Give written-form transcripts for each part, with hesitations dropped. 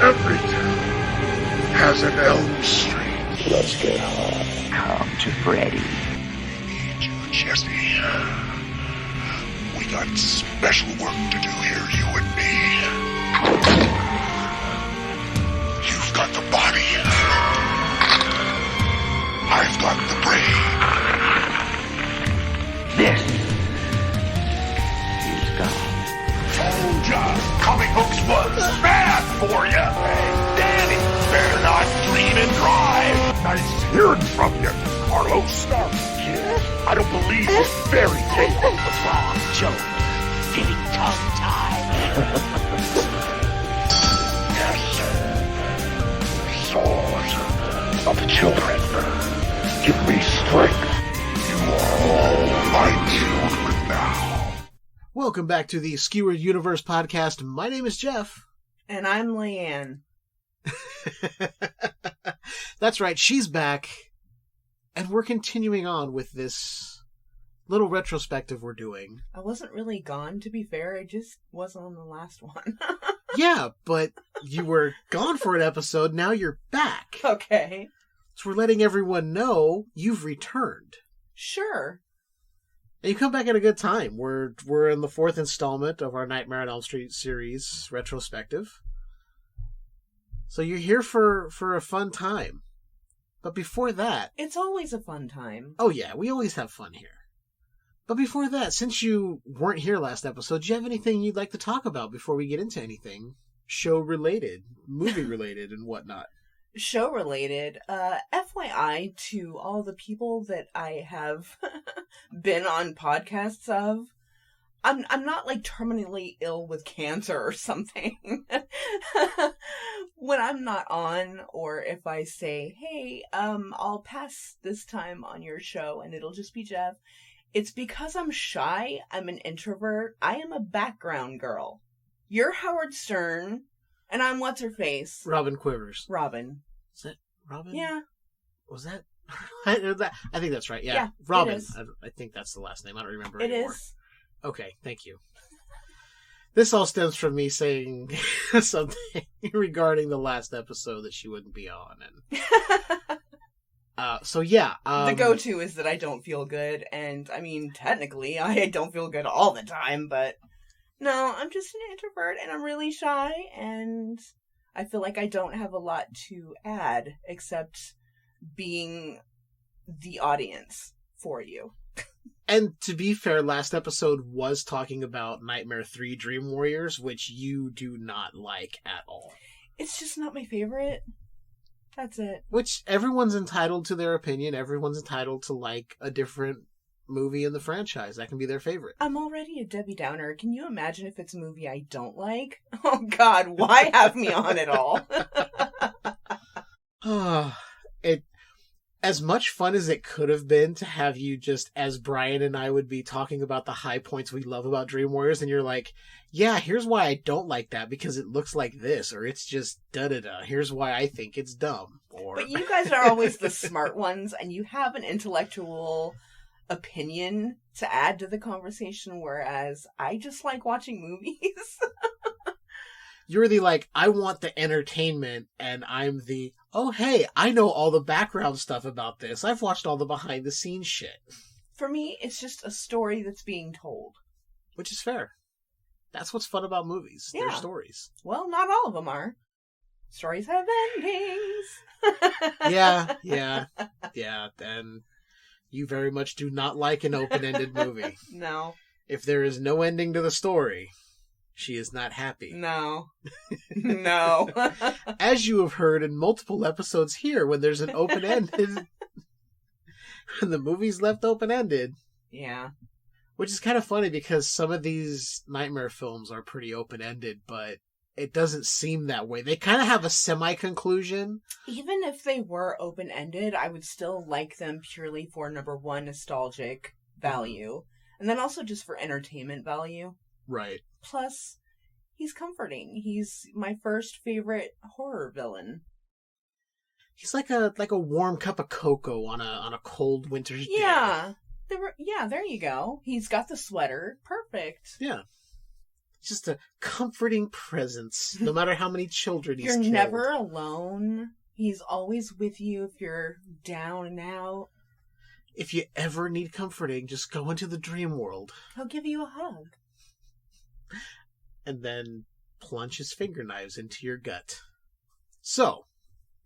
Every town has an Elm Street. Let's get high. Come to Freddy. We need you, Jesse. We got special work to do here, you and me. You've got the body. I've got the brain. This is God. Told ya, comic books was bad for ya. Hey, Danny, better not dream and drive. Nice hearing from you, Carlos. Sorry, kid. I don't believe this fairy tale. What's wrong, Joe? Getting tongue-tied. Yes, sword of the children. Give me strength. You are all my children now. Welcome back to the Skewered Universe Podcast. My name is Jeff. And I'm Leiann. That's right, she's back. And we're continuing on with this little retrospective we're doing. I wasn't really gone, to be fair. I just wasn't on the last one. Yeah, but you were gone for an episode, now you're back. Okay. So we're letting everyone know you've returned. Sure. And you come back at a good time. We're in the 4th installment of our Nightmare on Elm Street series retrospective. So you're here for a fun time. But before that... It's always a fun time. Oh yeah, we always have fun here. But before that, since you weren't here last episode, do you have anything you'd like to talk about before we get into anything show-related, movie-related, and whatnot? Show-related, FYI to all the people that I have been on podcasts of, I'm not like terminally ill with cancer or something. When I'm not on, or if I say, hey, I'll pass this time on your show and it'll just be Jeff, it's because I'm shy, I'm an introvert, I am a background girl. You're Howard Stern, and I'm what's-her-face? Robin Quivers. Robin. Is that Robin? Yeah. Was that? I think that's right, yeah. Robin. I think that's the last name. I don't remember anymore. It is. Okay, thank you. This all stems from me saying something regarding the last episode that she wouldn't be on. And so yeah. The go-to is that I don't feel good, and I mean, technically, I don't feel good all the time, but no, I'm just an introvert, and I'm really shy, and I feel like I don't have a lot to add, except being the audience for you. And to be fair, last episode was talking about Nightmare 3 Dream Warriors, which you do not like at all. It's just not my favorite. That's it. Which everyone's entitled to their opinion. Everyone's entitled to like a different movie in the franchise. That can be their favorite. I'm already a Debbie Downer. Can you imagine if it's a movie I don't like? Oh God, why have me on at all? As much fun as it could have been to have you just, as Brian and I would be talking about the high points we love about Dream Warriors, and you're like, yeah, here's why I don't like that, because it looks like this, or it's just da-da-da. Here's why I think it's dumb. Or... But you guys are always the smart ones, and you have an intellectual opinion to add to the conversation, whereas I just like watching movies. You're the, like, I want the entertainment, and I'm the, oh, hey, I know all the background stuff about this. I've watched all the behind-the-scenes shit. For me, it's just a story that's being told. Which is fair. That's what's fun about movies. Yeah. They're stories. Well, not all of them are. Stories have endings. Yeah. And you very much do not like an open-ended movie. No. If there is no ending to the story... she is not happy. No. As you have heard in multiple episodes here, when there's an open-ended... when the movie's left open-ended... Yeah. Which is kind of funny, because some of these Nightmare films are pretty open-ended, but it doesn't seem that way. They kind of have a semi-conclusion. Even if they were open-ended, I would still like them purely for, number one, nostalgic value, and then also just for entertainment value. Right. Plus, he's comforting. He's my first favorite horror villain. He's like a warm cup of cocoa on a cold winter's day. Yeah. There you go. He's got the sweater. Perfect. Yeah. Just a comforting presence, no matter how many children he's You're killed. never alone. He's always with you if you're down and out. If you ever need comforting, just go into the dream world. He'll give you a hug. And then plunge his finger knives into your gut. So,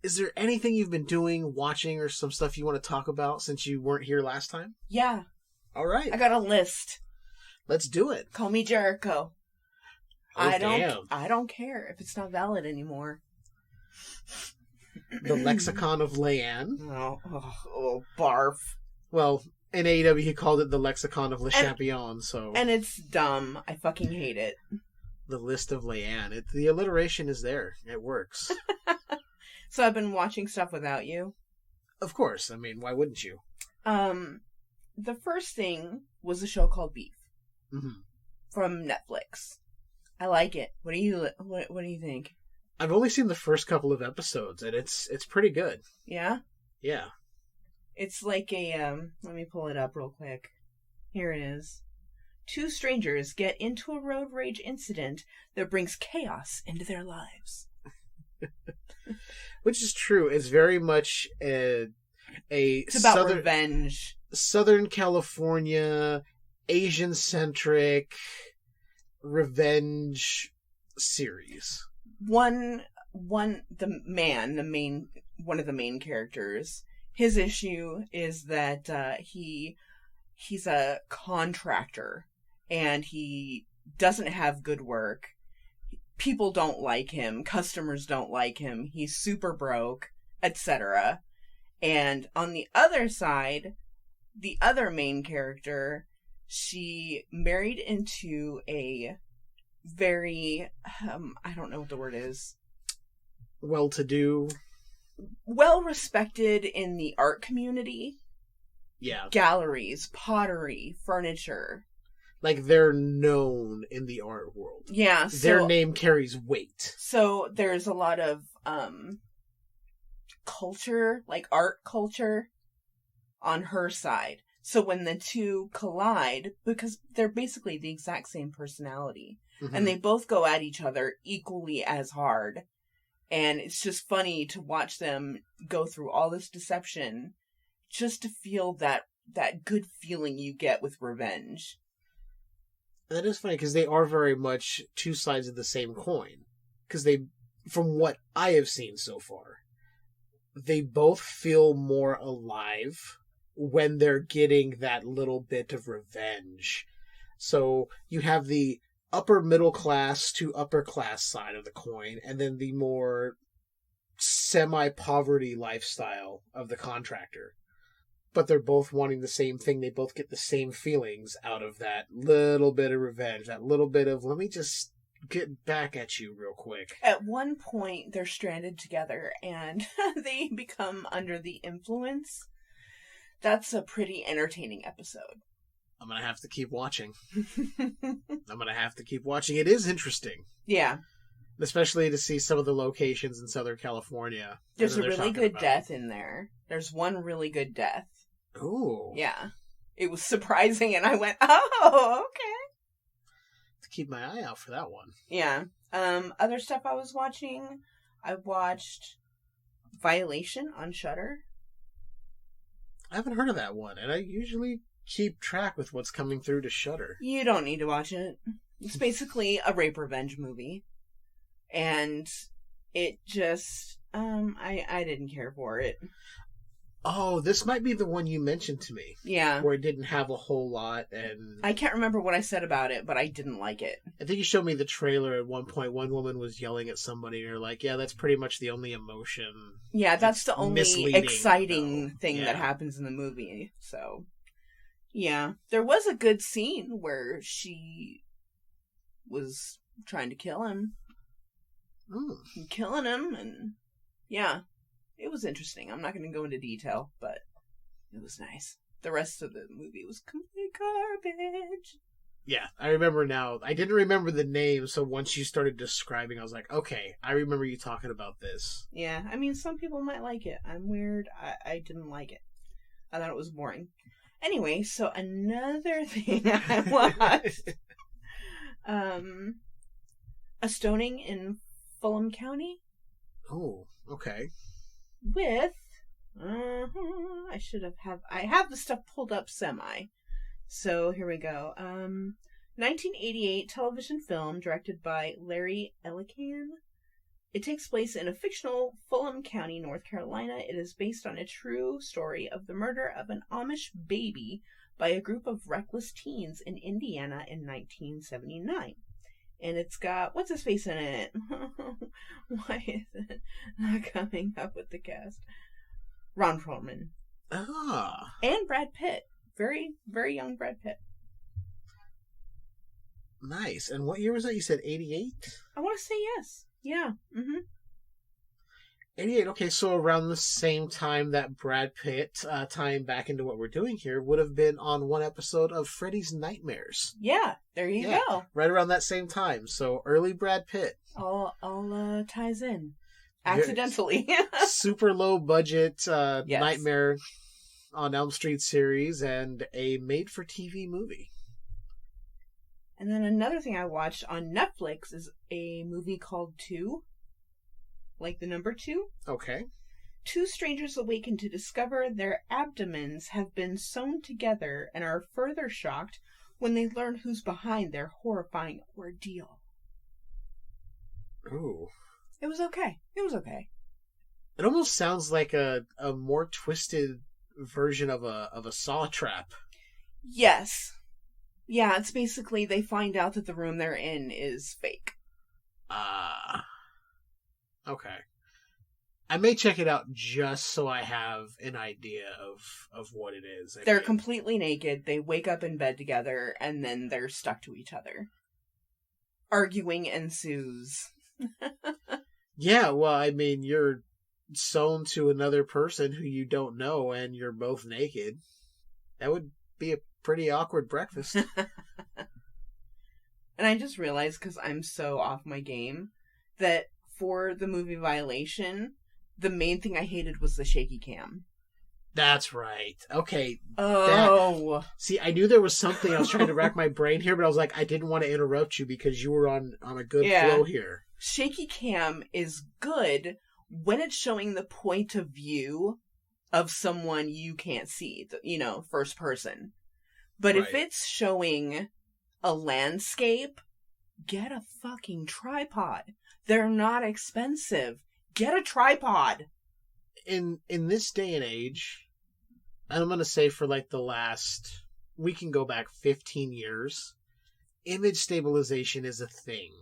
is there anything you've been doing, watching, or some stuff you want to talk about since you weren't here last time? Yeah. All right. I got a list. Let's do it. Call me Jericho. Oh, I damn. don't care if it's not valid anymore. The Lexicon of Leiann. Oh, barf. Well, in AEW he called it the Lexicon of Le Champion, so... And it's dumb. I fucking hate it. The list of Leiann. The alliteration is there. It works. So I've been watching stuff without you. Of course. I mean, why wouldn't you? The first thing was a show called Beef. Mm-hmm. From Netflix. I like it. What do you think? I've only seen the first couple of episodes, and it's pretty good. Yeah? Yeah. It's like a, let me pull it up real quick. Here it is. Two strangers get into a road rage incident that brings chaos into their lives. Which is true. It's very much it's about revenge. Southern California, Asian-centric revenge series. One of the main characters, his issue is that he's a contractor and he doesn't have good work. People don't like him, customers don't like him, he's super broke, etc. And on the other side, the other main character, she married into a very, I don't know what the word is. Well-to-do. Well-respected in the art community. Yeah. Galleries, pottery, furniture. Like, they're known in the art world. Yeah. So, their name carries weight. So there's a lot of culture, like art culture, on her side. So when the two collide, because they're basically the exact same personality, mm-hmm. and they both go at each other equally as hard, and it's just funny to watch them go through all this deception just to feel that good feeling you get with revenge. That is funny, because they are very much two sides of the same coin. Because from what I have seen so far, they both feel more alive when they're getting that little bit of revenge. So you have the upper middle class to upper class side of the coin, and then the more semi-poverty lifestyle of the contractor. But they're both wanting the same thing. They both get the same feelings out of that little bit of revenge, that little bit of, let me just get back at you real quick. At one point, they're stranded together, and they become under the influence. That's a pretty entertaining episode. I'm going to have to keep watching. It is interesting. Yeah. Especially to see some of the locations in Southern California. There's a really good death in there. There's one really good death. Ooh. Yeah. It was surprising, and I went, oh, okay. To keep my eye out for that one. Yeah. Other stuff I was watching, I watched Violation on Shudder. I haven't heard of that one, and I usually keep track with what's coming through to Shudder. You don't need to watch it. It's basically a rape revenge movie. And it just, I didn't care for it. Oh, this might be the one you mentioned to me. Yeah. Where it didn't have a whole lot, and... I can't remember what I said about it, but I didn't like it. I think you showed me the trailer at one point. One woman was yelling at somebody, and you're like, yeah, that's pretty much the only emotion. Yeah, that's the only exciting thing yeah. that happens in the movie. So, yeah. There was a good scene where she was trying to kill him. And killing him, and yeah. It was interesting. I'm not going to go into detail, but it was nice. The rest of the movie was complete garbage. Yeah, I remember now. I didn't remember the name, so once you started describing, I was like, okay, I remember you talking about this. Yeah, I mean, some people might like it. I'm weird. I didn't like it. I thought it was boring. Anyway, so another thing I watched a stoning in Fulham County. Oh, okay. With, I have the stuff pulled up semi. So here we go. 1988 television film directed by Larry Elican. It takes place in a fictional Fulham County, North Carolina. It is based on a true story of the murder of an Amish baby by a group of reckless teens in Indiana in 1979. And it's got, what's his face in it? Why is it not coming up with the cast? Ron Perlman. Ah. And Brad Pitt. Very, very young Brad Pitt. Nice. And what year was that? You said 88? I want to say yes. Yeah. Mm-hmm. 88. Okay, so around the same time that Brad Pitt, tying back into what we're doing here, would have been on one episode of Freddy's Nightmares. Yeah, there you go. Right around that same time. So early Brad Pitt. All ties in. Accidentally. Super low budget Yes. Nightmare on Elm Street series and a made-for-TV movie. And then another thing I watched on Netflix is a movie called 2. Like the number 2. Okay. Two strangers awaken to discover their abdomens have been sewn together and are further shocked when they learn who's behind their horrifying ordeal. Ooh. It was okay. It was okay. It almost sounds like a more twisted version of a saw trap. Yes. Yeah, it's basically they find out that the room they're in is fake. Ah. Okay. I may check it out just so I have an idea of what it is. They're completely naked, they wake up in bed together, and then they're stuck to each other. Arguing ensues. Yeah, well, I mean, you're sewn to another person who you don't know, and you're both naked. That would be a pretty awkward breakfast. And I just realized, because I'm so off my game, that for the movie Violation, the main thing I hated was the shaky cam. That's right. Okay. Oh. See, I knew there was something. I was trying to rack my brain here, but I was like, I didn't want to interrupt you because you were on a good flow here. Shaky cam is good when it's showing the point of view of someone you can't see, first person. But if it's showing a landscape, get a fucking tripod. They're not expensive. Get a tripod. In this day and age, I'm going to say for like the last, we can go back 15 years, image stabilization is a thing.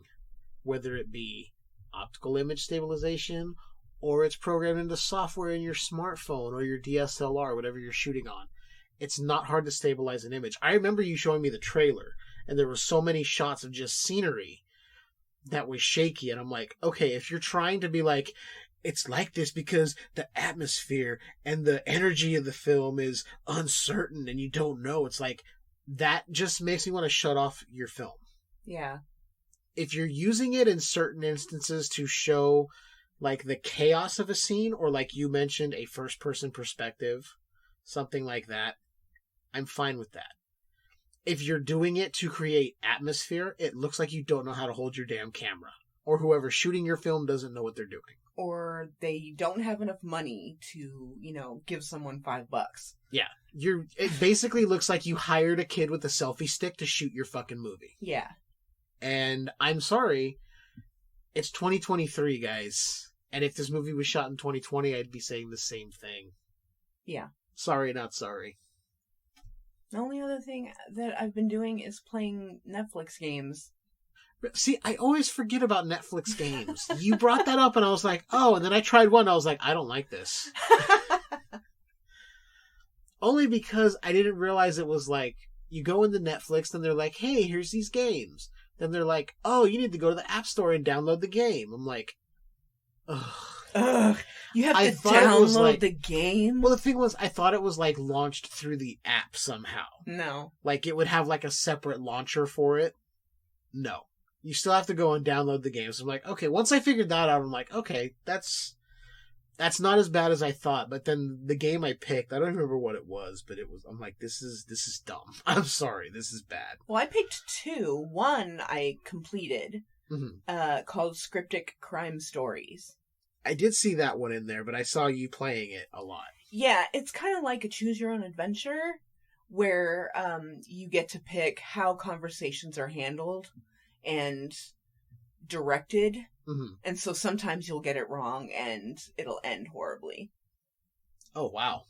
Whether it be optical image stabilization or it's programmed into software in your smartphone or your DSLR, whatever you're shooting on. It's not hard to stabilize an image. I remember you showing me the trailer, and there were so many shots of just scenery that was shaky, and I'm like, okay, if you're trying to be like, it's like this because the atmosphere and the energy of the film is uncertain and you don't know, it's like, that just makes me want to shut off your film. Yeah. If you're using it in certain instances to show, like, the chaos of a scene, or like you mentioned, a first-person perspective, something like that, I'm fine with that. If you're doing it to create atmosphere, it looks like you don't know how to hold your damn camera. Or whoever's shooting your film doesn't know what they're doing. Or they don't have enough money to, give someone $5. Yeah. It basically looks like you hired a kid with a selfie stick to shoot your fucking movie. Yeah. And I'm sorry, it's 2023, guys. And if this movie was shot in 2020, I'd be saying the same thing. Yeah. Sorry, not sorry. The only other thing that I've been doing is playing Netflix games. See, I always forget about Netflix games. You brought that up and I was like, oh, and then I tried one. I was like, I don't like this. Only because I didn't realize it was like, you go into Netflix and they're like, hey, here's these games. Then they're like, oh, you need to go to the App Store and download the game. I'm like, ugh. You have to download the game? Well, the thing was, I thought it was like launched through the app somehow. No. Like it would have like a separate launcher for it. No. You still have to go and download the game. So I'm like, okay, once I figured that out, I'm like, okay, that's not as bad as I thought. But then the game I picked, I don't remember what it was, but I'm like, this is dumb. I'm sorry, this is bad. Well, I picked 2. 1 I completed. called Scriptic Crime Stories. I did see that one in there, but I saw you playing it a lot. Yeah, it's kind of like a choose your own adventure where you get to pick how conversations are handled and directed. Mm-hmm. And so sometimes you'll get it wrong and it'll end horribly. Oh, wow.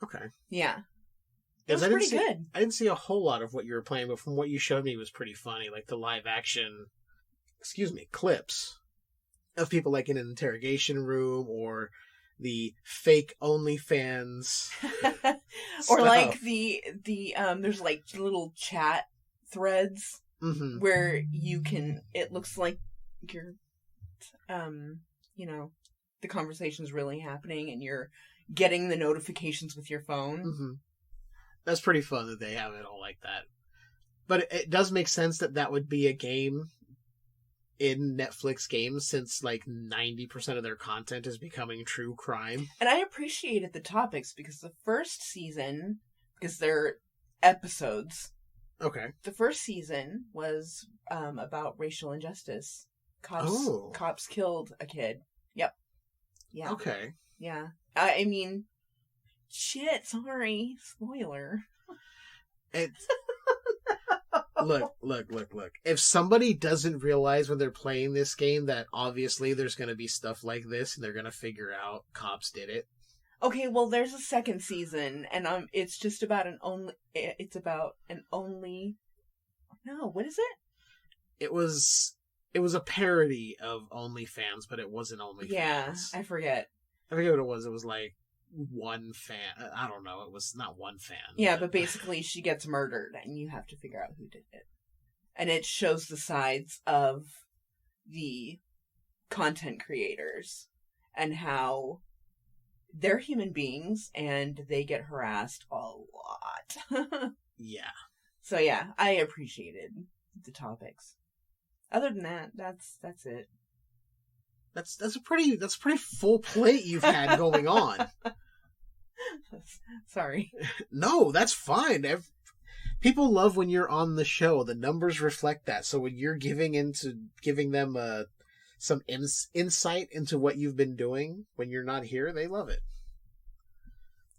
Okay. Yeah. It was pretty good. I didn't see a whole lot of what you were playing, but from what you showed me, it was pretty funny. Like the live action, clips of people like in an interrogation room or the fake OnlyFans or stuff. like the there's like little chat threads where you can, it looks like you're, the conversation's really happening and you're getting the notifications with your phone. Mm-hmm. That's pretty fun that they have it all like that. But it does make sense that would be a game in Netflix games, since like 90% of their content is becoming true crime. And I appreciated the topics because the first season, because they're episodes. Okay. The first season was about racial injustice. Cops killed a kid. Yep. Yeah. Okay. Yeah. I mean, shit, sorry. Spoiler. It's... Look. If somebody doesn't realize when they're playing this game that obviously there's going to be stuff like this and they're going to figure out cops did it. Okay, well, there's a second season, and it's just about what is it? It was a parody of OnlyFans, but it wasn't OnlyFans. Yeah, I forget. I forget what it was. It was like one fan. I don't know. It was not one fan. Yeah, but basically she gets murdered and you have to figure out who did it. And it shows the sides of the content creators and how they're human beings and they get harassed a lot. Yeah. So yeah, I appreciated the topics. Other than that, that's it. That's a pretty full plate you've had going on. Sorry. No, that's fine. People love when you're on the show. The numbers reflect that. So when you're giving them some insight into what you've been doing when you're not here, they love it.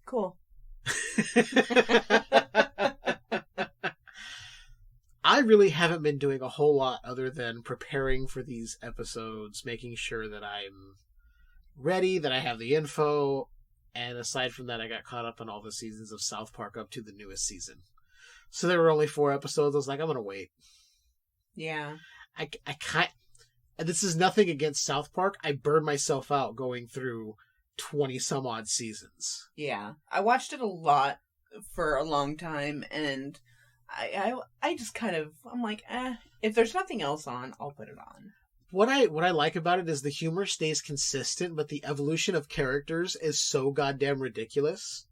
Cool. I really haven't been doing a whole lot other than preparing for these episodes, making sure that I'm ready, that I have the info, and aside from that, I got caught up on all the seasons of South Park up to the newest season. So there were only 4 episodes. I was like, I'm going to wait. Yeah. I can't... And this is nothing against South Park. I burned myself out going through 20-some-odd seasons. Yeah. I watched it a lot for a long time, and I just kind of, I'm like, if there's nothing else on, I'll put it on. What I like about it is the humor stays consistent, but the evolution of characters is so goddamn ridiculous.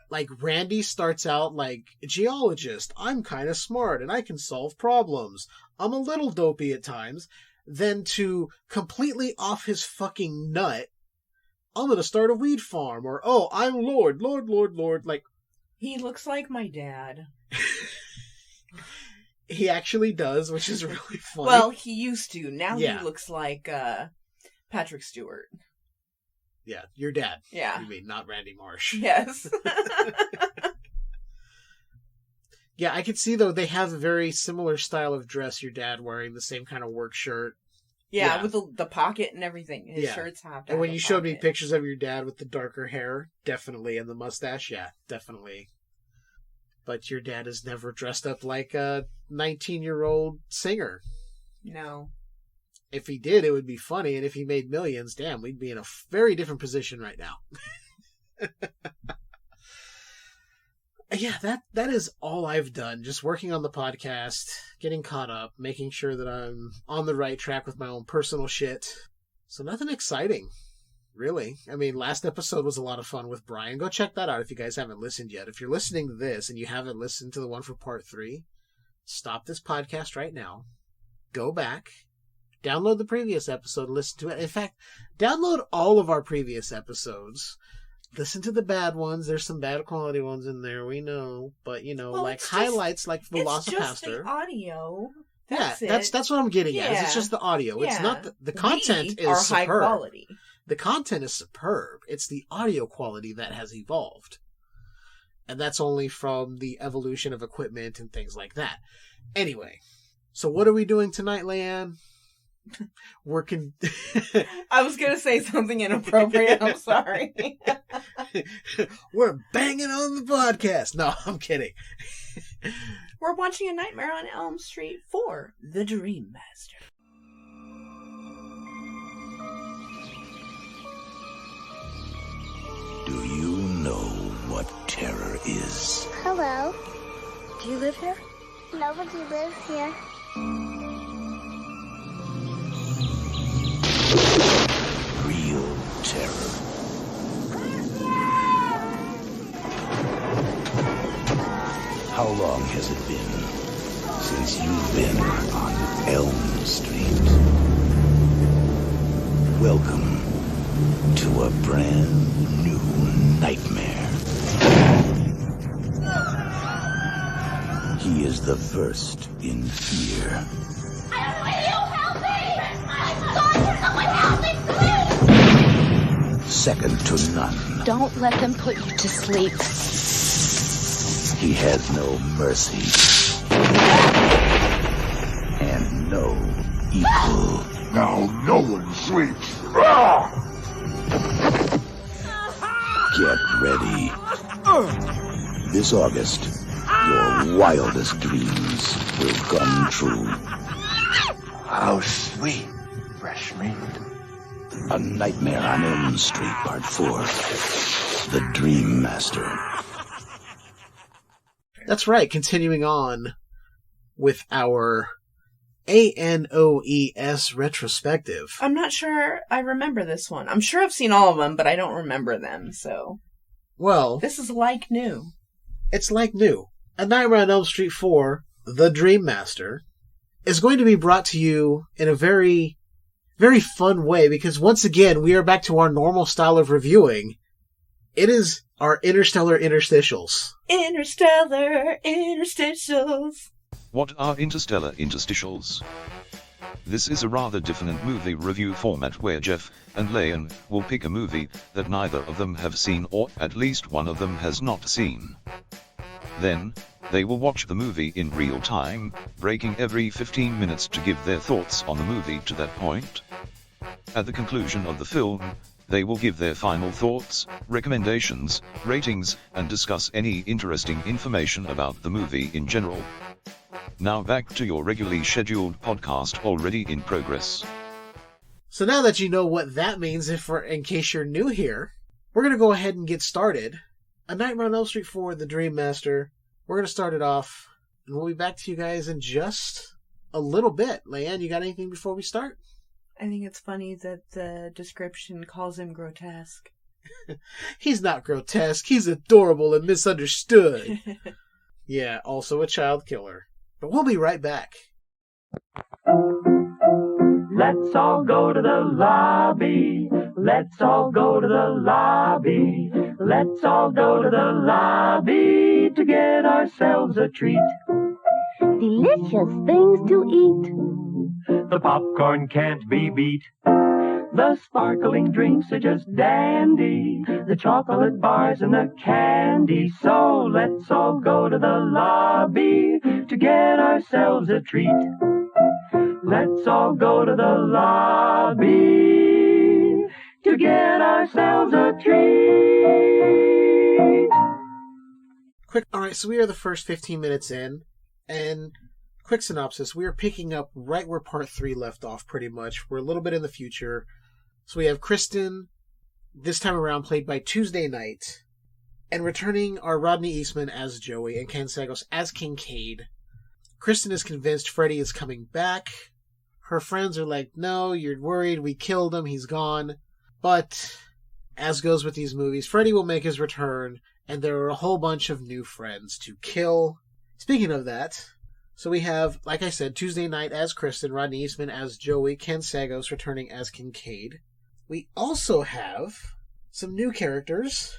Like, Randy starts out like, geologist, I'm kind of smart and I can solve problems. I'm a little dopey at times. Then to completely off his fucking nut, I'm gonna start a weed farm, or, oh, I'm Lord. Like, he looks like my dad. He actually does, which is really funny. Well, he used to. Now Yeah. He looks like Patrick Stewart. Yeah, your dad. Yeah. You mean, not Randy Marsh. Yes. Yeah, I could see, though, they have a very similar style of dress. Your dad wearing the same kind of work shirt. Yeah, with the pocket and everything. His shirts have to And when have you a showed me pocket. pictures of your dad with the darker hair, definitely, and the mustache, yeah, definitely. But your dad is never dressed up like a 19-year-old singer. No. If he did, it would be funny, and if he made millions, damn, we'd be in a very different position right now. Yeah, that is all I've done. Just working on the podcast, getting caught up, making sure that I'm on the right track with my own personal shit. So nothing exciting, really. I mean, last episode was a lot of fun with Brian. Go check that out if you guys haven't listened yet. If you're listening to this and you haven't listened to the one for part 3, stop this podcast right now. Go back. Download the previous episode and listen to it. In fact, download all of our previous episodes. Listen to the bad ones. There's some bad quality ones in there, we know. But, Well, like it's highlights like It's just Velocipaster. the audio. That's what I'm getting at. Is it's just the audio. It's not the content is superb. High quality. The content is superb. It's the audio quality that has evolved. And that's only from the evolution of equipment and things like that. Anyway, so what are we doing tonight, Leiann? I was going to say something inappropriate. I'm sorry. We're banging on the podcast. No, I'm kidding. We're watching A Nightmare on Elm Street 4, The Dream Master. Do you know what terror is? Hello. Do you live here? Nobody lives here. Real terror. How long has it been since you've been on Elm Street? Welcome to a brand new nightmare. He is the first in fear. Will you help me? God, someone help me, please! Second to none. Don't let them put you to sleep. He has no mercy. And no equal. Now no one sleeps. Get ready. This August, your wildest dreams will come true. How sweet, fresh meat. A Nightmare on Elm Street, Part 4. The Dream Master. That's right, continuing on with our ANOES Retrospective. I'm not sure I remember this one. I'm sure I've seen all of them, but I don't remember them, so... Well... This is like new. It's like new. A Nightmare on Elm Street 4, The Dream Master, is going to be brought to you in a very, very fun way, because once again, we are back to our normal style of reviewing. It is our Interstellar Interstitials. Interstellar Interstitials. What are interstellar interstitials? This is a rather different movie review format where Jeff and Leiann will pick a movie that neither of them have seen or at least one of them has not seen. Then, they will watch the movie in real time, breaking every 15 minutes to give their thoughts on the movie to that point. At the conclusion of the film, they will give their final thoughts, recommendations, ratings, and discuss any interesting information about the movie in general. Now back to your regularly scheduled podcast already in progress. So now that you know what that means, in case you're new here, we're going to go ahead and get started. A Nightmare on Elm Street 4, The Dream Master. We're going to start it off, and we'll be back to you guys in just a little bit. Leiann, you got anything before we start? I think it's funny that the description calls him grotesque. He's not grotesque. He's adorable and misunderstood. Yeah, also a child killer. But we'll be right back. Let's all go to the lobby. Let's all go to the lobby. Let's all go to the lobby to get ourselves a treat. Delicious things to eat. The popcorn can't be beat. The sparkling drinks are just dandy. The chocolate bars and the candy. So let's all go to the lobby to get ourselves a treat. Let's all go to the lobby to get ourselves a treat. Quick, alright, so we are the first 15 minutes in, and quick synopsis, we are picking up right where part 3 left off, pretty much. We're a little bit in the future. So we have Kristen, this time around played by Tuesday Knight, and returning are Rodney Eastman as Joey and Ken Sagoes as Kincaid. Kristen is convinced Freddy is coming back. Her friends are like, no, you're worried, we killed him, he's gone. But, as goes with these movies, Freddy will make his return, and there are a whole bunch of new friends to kill. Speaking of that, so we have, like I said, Tuesday Knight as Kristen, Rodney Eastman as Joey, Ken Sagoes returning as Kincaid. We also have some new characters.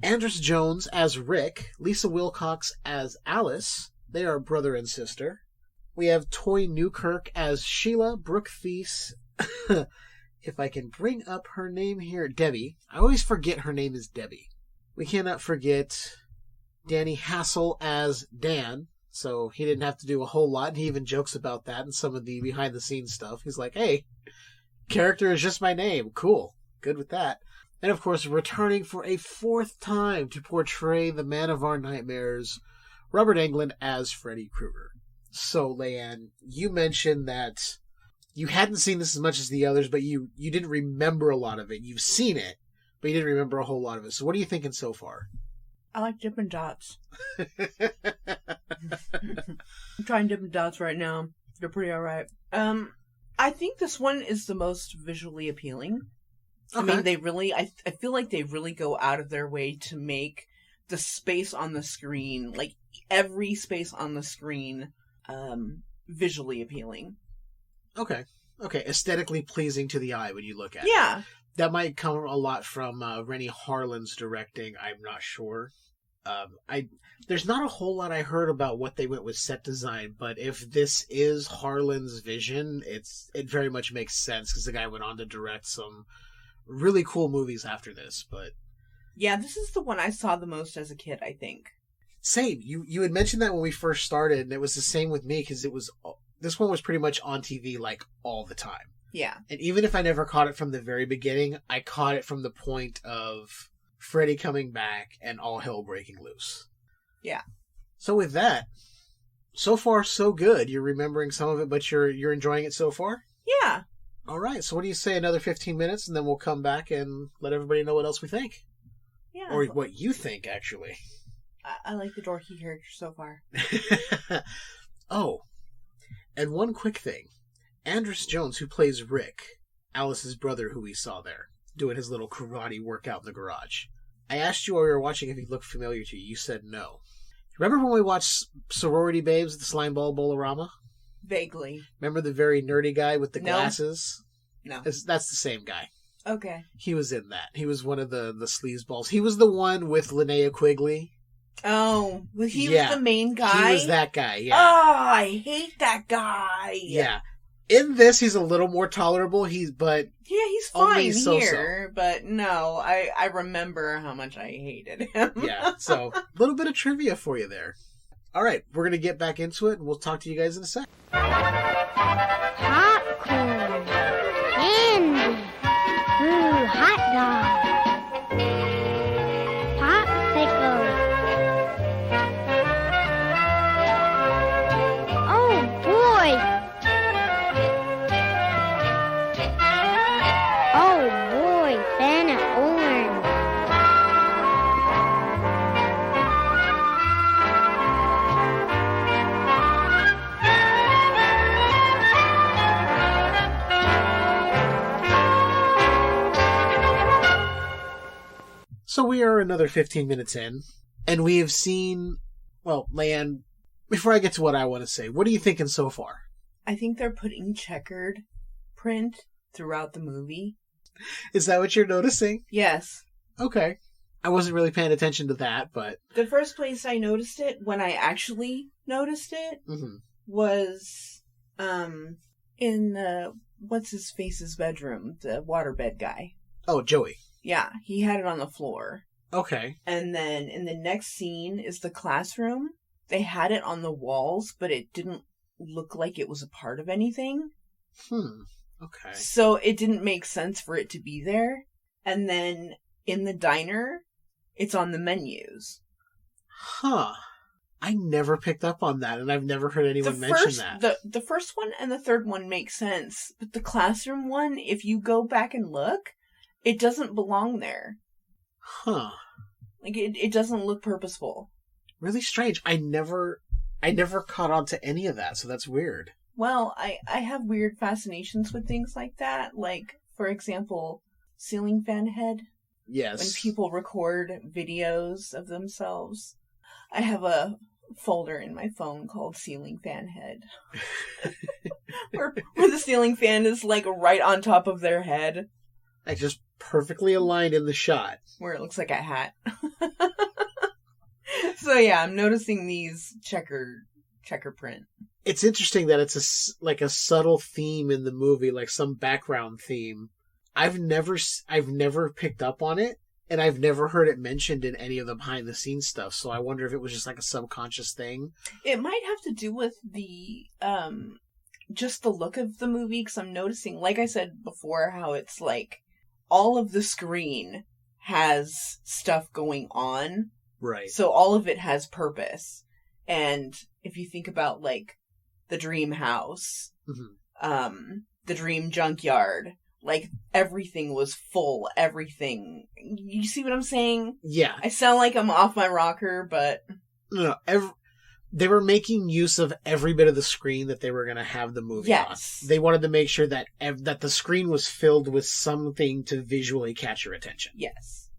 Andrus Jones as Rick, Lisa Wilcox as Alice. They are brother and sister. We have Toy Newkirk as Sheila, Brooke Thies. If I can bring up her name here, Debbie. I always forget her name is Debbie. We cannot forget Danny Hassel as Dan, so he didn't have to do a whole lot, and he even jokes about that in some of the behind-the-scenes stuff. He's like, hey, character is just my name. Cool. Good with that. And of course, returning for a fourth time to portray the man of our nightmares, Robert Englund as Freddy Krueger. So, Leiann, you mentioned that you hadn't seen this as much as the others, but you didn't remember a lot of it. You've seen it, but you didn't remember a whole lot of it. So what are you thinking so far? I like Dippin' Dots. I'm trying Dippin' Dots right now. They're pretty alright. I think this one is the most visually appealing. Okay. I mean, I feel like they really go out of their way to make the space on the screen, like every space on the screen, visually appealing. Okay. Aesthetically pleasing to the eye when you look at it. Yeah. That might come a lot from Rennie Harlin's directing. I'm not sure. There's not a whole lot I heard about what they went with set design, but if this is Harlin's vision, it very much makes sense because the guy went on to direct some really cool movies after this. But yeah, this is the one I saw the most as a kid, I think. Same. You had mentioned that when we first started, and it was the same with me because this one was pretty much on TV like all the time. Yeah. And even if I never caught it from the very beginning, I caught it from the point of Freddy coming back and all hell breaking loose. Yeah. So with that, so far so good. You're remembering some of it, but you're enjoying it so far? Yeah. All right. So what do you say, another 15 minutes, and then we'll come back and let everybody know what else we think? Yeah. Or what you think, actually. I like the dorky character so far. Oh, and one quick thing. Andrus Jones, who plays Rick, Alice's brother who we saw there, doing his little karate workout in the garage. I asked you while we were watching if he looked familiar to you. You said no. Remember when we watched Sorority Babes, the Slime Ball Bolorama? Vaguely. Remember the very nerdy guy with the glasses? No. That's the same guy. Okay. He was in that. He was one of the sleazeballs. He was the one with Linnea Quigley. Oh, he was the main guy? He was that guy, yeah. Oh, I hate that guy. Yeah. In this, he's a little more tolerable. He's fine here, but no, I remember how much I hated him. Yeah, so a little bit of trivia for you there. All right, we're going to get back into it, and we'll talk to you guys in a sec. Popcorn, candy, ooh, hot dog, popsicle. Oh boy! Oh boy, Ben and Orange. So we are another 15 minutes in, and we have seen, well, Leiann, before I get to what I want to say, what are you thinking so far? I think they're putting checkered print throughout the movie. Is that what you're noticing? Yes. Okay. I wasn't really paying attention to that, but... The first place I noticed it, when I actually noticed it, was in what's-his-face's bedroom, the waterbed guy. Oh, Joey. Yeah, he had it on the floor. Okay. And then in the next scene is the classroom. They had it on the walls, but it didn't look like it was a part of anything. Okay. So it didn't make sense for it to be there. And then in the diner, it's on the menus. Huh. I never picked up on that, and I've never heard anyone mention that. The first one and the third one make sense, but the classroom one, if you go back and look, it doesn't belong there. Huh. Like, it doesn't look purposeful. Really strange. I never caught on to any of that, so that's weird. Well, I have weird fascinations with things like that. Like, for example, ceiling fan head. Yes. When people record videos of themselves. I have a folder in my phone called Ceiling Fan Head. where the ceiling fan is, like, right on top of their head. Like, just perfectly aligned in the shot. Where it looks like a hat. So yeah, I'm noticing these checker print. It's interesting that it's like a subtle theme in the movie, like some background theme. I've never picked up on it, and I've never heard it mentioned in any of the behind the scenes stuff. So I wonder if it was just like a subconscious thing. It might have to do with the just the look of the movie, because I'm noticing, like I said before, how it's like all of the screen has stuff going on. Right. So all of it has purpose. And if you think about like the dream house, the dream junkyard, like everything was full, everything. You see what I'm saying? Yeah. I sound like I'm off my rocker, but No, they were making use of every bit of the screen that they were going to have the movie on. They wanted to make sure that that the screen was filled with something to visually catch your attention. Yes.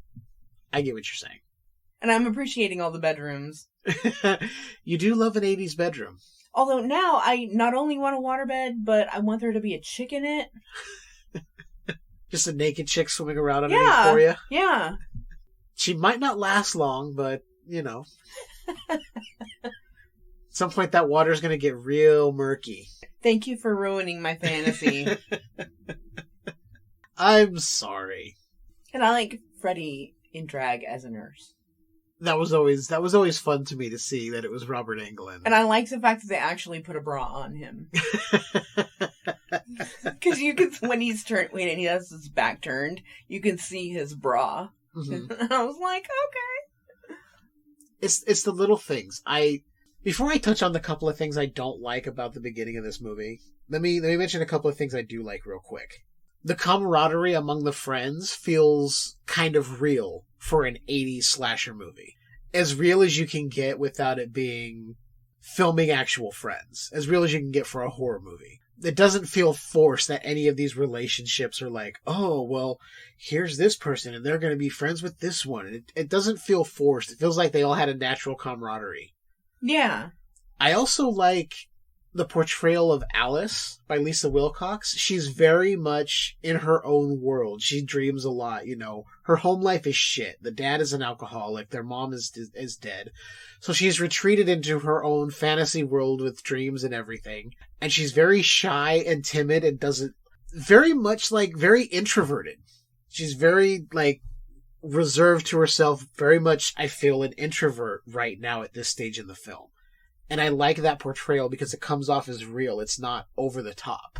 I get what you're saying. And I'm appreciating all the bedrooms. You do love an 80s bedroom. Although now I not only want a waterbed, but I want there to be a chick in it. Just a naked chick swimming around underneath for you? Yeah. She might not last long, but, you know. At some point that water's going to get real murky. Thank you for ruining my fantasy. I'm sorry. And I like Freddy in drag as a nurse. That was always fun to me to see that it was Robert Englund. And I like the fact that they actually put a bra on him. Because you can, when he has his back turned, you can see his bra. Mm-hmm. And I was like, okay. It's the little things. Before I touch on the couple of things I don't like about the beginning of this movie, let me mention a couple of things I do like real quick. The camaraderie among the friends feels kind of real for an 80s slasher movie. As real as you can get without it being filming actual friends. As real as you can get for a horror movie. It doesn't feel forced that any of these relationships are like, oh, well, here's this person and they're going to be friends with this one. It doesn't feel forced. It feels like they all had a natural camaraderie. Yeah. I also like the portrayal of Alice by Lisa Wilcox. She's very much in her own world. She dreams a lot, you know. Her home life is shit. The dad is an alcoholic. Their mom is dead. So she's retreated into her own fantasy world with dreams and everything. And she's very shy and timid and doesn't... Very much, like, very introverted. She's very, like, reserved to herself. Very much, I feel, an introvert right now at this stage in the film. And I like that portrayal because it comes off as real. It's not over the top.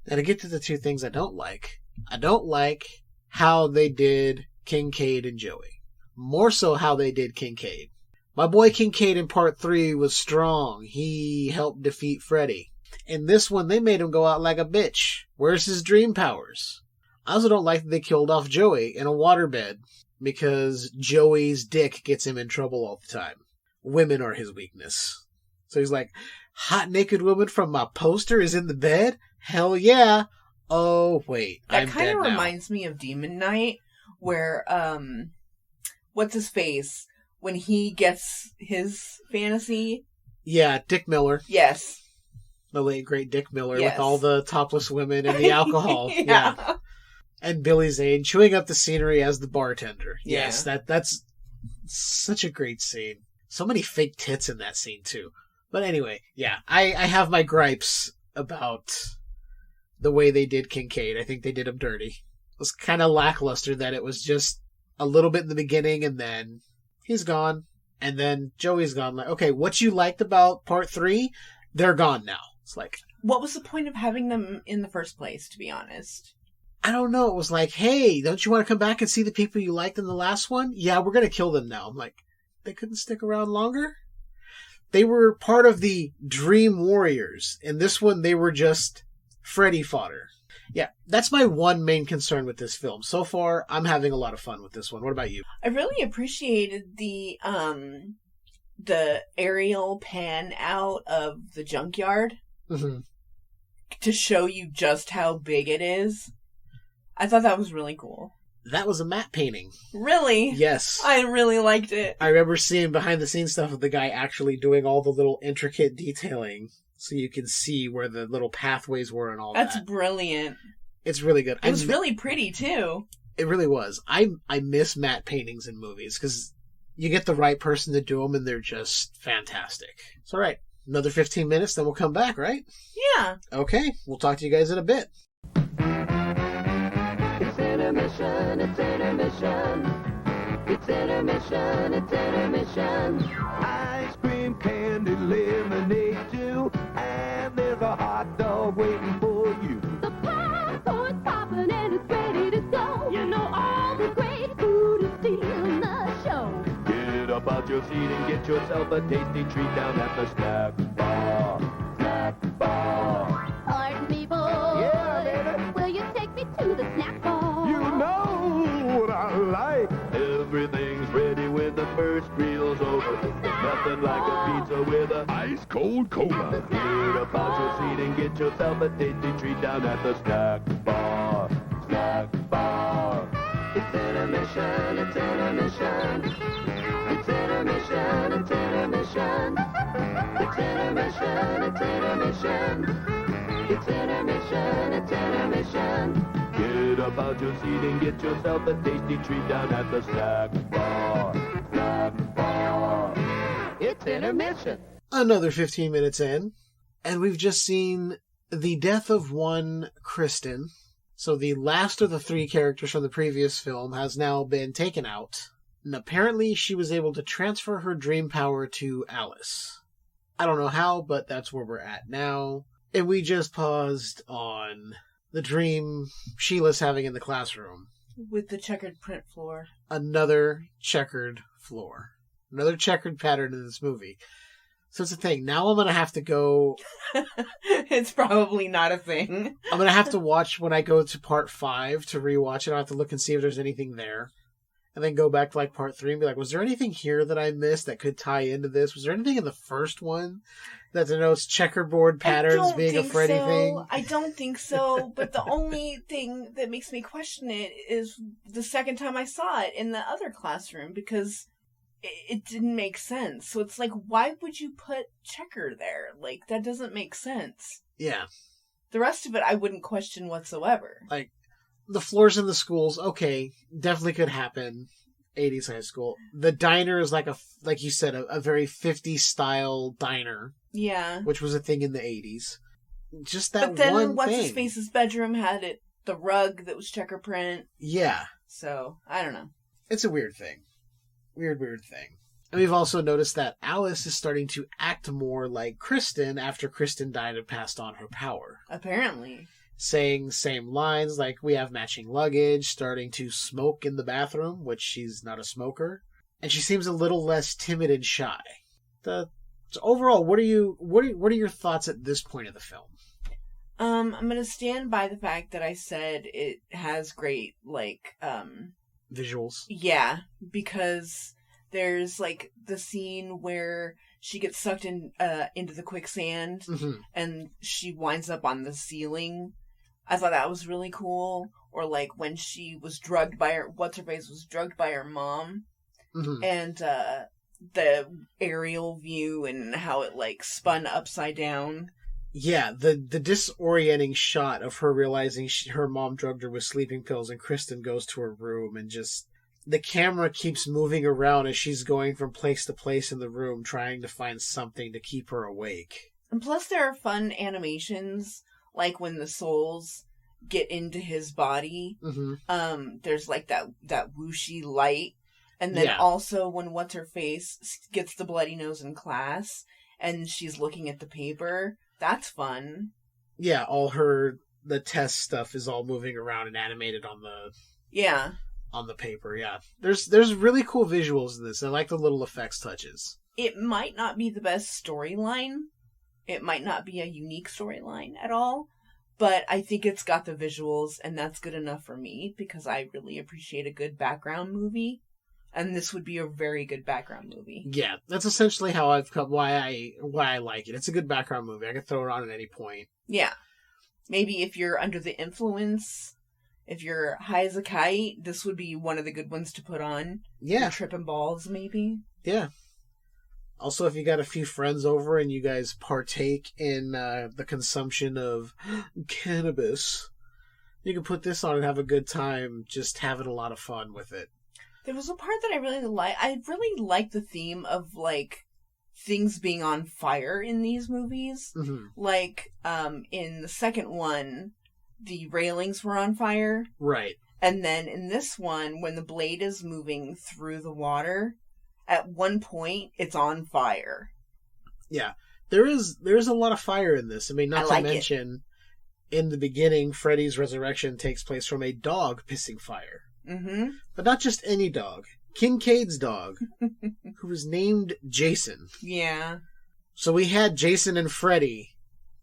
And to get to the two things I don't like how they did Kincaid and Joey. More so how they did Kincaid. My boy Kincaid in part 3 was strong. He helped defeat Freddy. In this one, they made him go out like a bitch. Where's his dream powers? I also don't like that they killed off Joey in a waterbed because Joey's dick gets him in trouble all the time. Women are his weakness. So he's like, hot naked woman from my poster is in the bed? Hell yeah. Oh, wait. That kind of reminds me of Demon Knight, where, what's his face? When he gets his fantasy? Yeah, Dick Miller. Yes. The late, great Dick Miller yes. with all the topless women and the alcohol. Yeah. And Billy Zane chewing up the scenery as the bartender. Yeah. Yes, that's such a great scene. So many fake tits in that scene, too. But anyway, yeah, I have my gripes about the way they did Kincaid. I think they did him dirty. It was kind of lackluster that it was just a little bit in the beginning and then he's gone. And then Joey's gone. Like, okay, what you liked about part 3, they're gone now. It's like... What was the point of having them in the first place, to be honest? I don't know. It was like, hey, don't you want to come back and see the people you liked in the last one? Yeah, we're going to kill them now. I'm like... They couldn't stick around longer? They were part of the Dream Warriors. In this one, they were just Freddy fodder. Yeah, that's my one main concern with this film. So far, I'm having a lot of fun with this one. What about you? I really appreciated the aerial pan out of the junkyard to show you just how big it is. I thought that was really cool. That was a matte painting. Really? Yes. I really liked it. I remember seeing behind the scenes stuff of the guy actually doing all the little intricate detailing so you can see where the little pathways were and all that. That's brilliant. It's really good. It was really pretty, too. It really was. I miss matte paintings in movies because you get the right person to do them and they're just fantastic. So, right. Another 15 minutes, then we'll come back, right? Yeah. Okay, we'll talk to you guys in a bit. It's intermission, it's intermission. It's intermission, it's intermission. Ice cream, candy, lemonade too. And there's a hot dog waiting for you. The popcorn's popping and it's ready to go. You know all the great food is stealing the show. Get up out your seat and get yourself a tasty treat down at the snack bar. Snack bar. Pardon me, boy. Yeah, baby. Will you take me to the snack bar? You know what I like. Everything's ready when the first meal's over. Nothing like a pizza with a Ice cold cola. Get up out your seat and get yourself a tasty treat down at the snack bar. Snack bar. It's intermission, it's intermission. It's intermission, it's intermission. It's intermission, it's intermission. It's intermission, it's intermission. Get up out your seat and get yourself a tasty treat down at the snack bar. Snack bar. It's intermission. Another 15 minutes in, and we've just seen the death of one Kristen. So the last of the three characters from the previous film has now been taken out, and apparently she was able to transfer her dream power to Alice. I don't know how, but that's where we're at now. And we just paused on the dream Sheila's having in the classroom. With the checkered print floor. Another checkered floor. Another checkered pattern in this movie. So it's a thing. Now I'm going to have to go... It's probably not a thing. I'm going to have to watch when I go to part 5 to rewatch it. I'll have to look and see if there's anything there. And then go back to like part 3 and be like, was there anything here that I missed that could tie into this? Was there anything in the first one that denotes checkerboard patterns being a Freddy thing? I don't think so. But the only thing that makes me question it is the second time I saw it in the other classroom, because it didn't make sense. So it's like, why would you put checker there? Like, that doesn't make sense. Yeah. The rest of it I wouldn't question whatsoever. Like, the floors in the schools, okay, definitely could happen. 80s high school. The diner is like you said, a very 50s style diner. Yeah. Which was a thing in the 80s. Just that one thing. But then What's-His-Face's bedroom had the rug that was checker print. Yeah. So, I don't know. It's a weird thing. Weird thing. And we've also noticed that Alice is starting to act more like Kristen after Kristen died and passed on her power. Apparently. Saying same lines, like we have matching luggage, starting to smoke in the bathroom, which she's not a smoker. And she seems a little less timid and shy. So overall, what are your thoughts at this point of the film? I'm gonna stand by the fact that I said it has great, visuals. Yeah, because there's, the scene where she gets sucked into the quicksand, and she winds up on the ceiling. I thought that was really cool. Or, when she was drugged by her... What's-Her-Face was drugged by her mom. And, the aerial view and how it, spun upside down. Yeah, the disorienting shot of her realizing her mom drugged her with sleeping pills, and Kristen goes to her room, and just... The camera keeps moving around as she's going from place to place in the room, trying to find something to keep her awake. And plus there are fun animations, like when the souls get into his body. There's that whooshy light. And then also when What's-Her-Face gets the bloody nose in class, and she's looking at the paper, that's fun. Yeah, the test stuff is all moving around and animated on the... Yeah. On the paper, yeah. There's really cool visuals in this. I like the little effects touches. It might not be the best storyline. It might not be a unique storyline at all. But I think it's got the visuals, and that's good enough for me, because I really appreciate a good background movie. And this would be a very good background movie. Yeah, that's essentially how I've come, why I like it. It's a good background movie. I could throw it on at any point. Yeah. Maybe if you're under the influence... If you're high as a kite, this would be one of the good ones to put on. Yeah. You're tripping balls, maybe. Yeah. Also, if you got a few friends over and you guys partake in the consumption of cannabis, you can put this on and have a good time, just having a lot of fun with it. There was a part that I really liked. I really liked the theme of, things being on fire in these movies. Mm-hmm. Like, in the second one, the railings were on fire. Right. And then in this one, when the blade is moving through the water, at one point, it's on fire. Yeah. There's a lot of fire in this. I mean, not to mention, in the beginning, Freddy's resurrection takes place from a dog pissing fire. Mm-hmm. But not just any dog. Kincaid's dog, who was named Jason. Yeah. So we had Jason and Freddy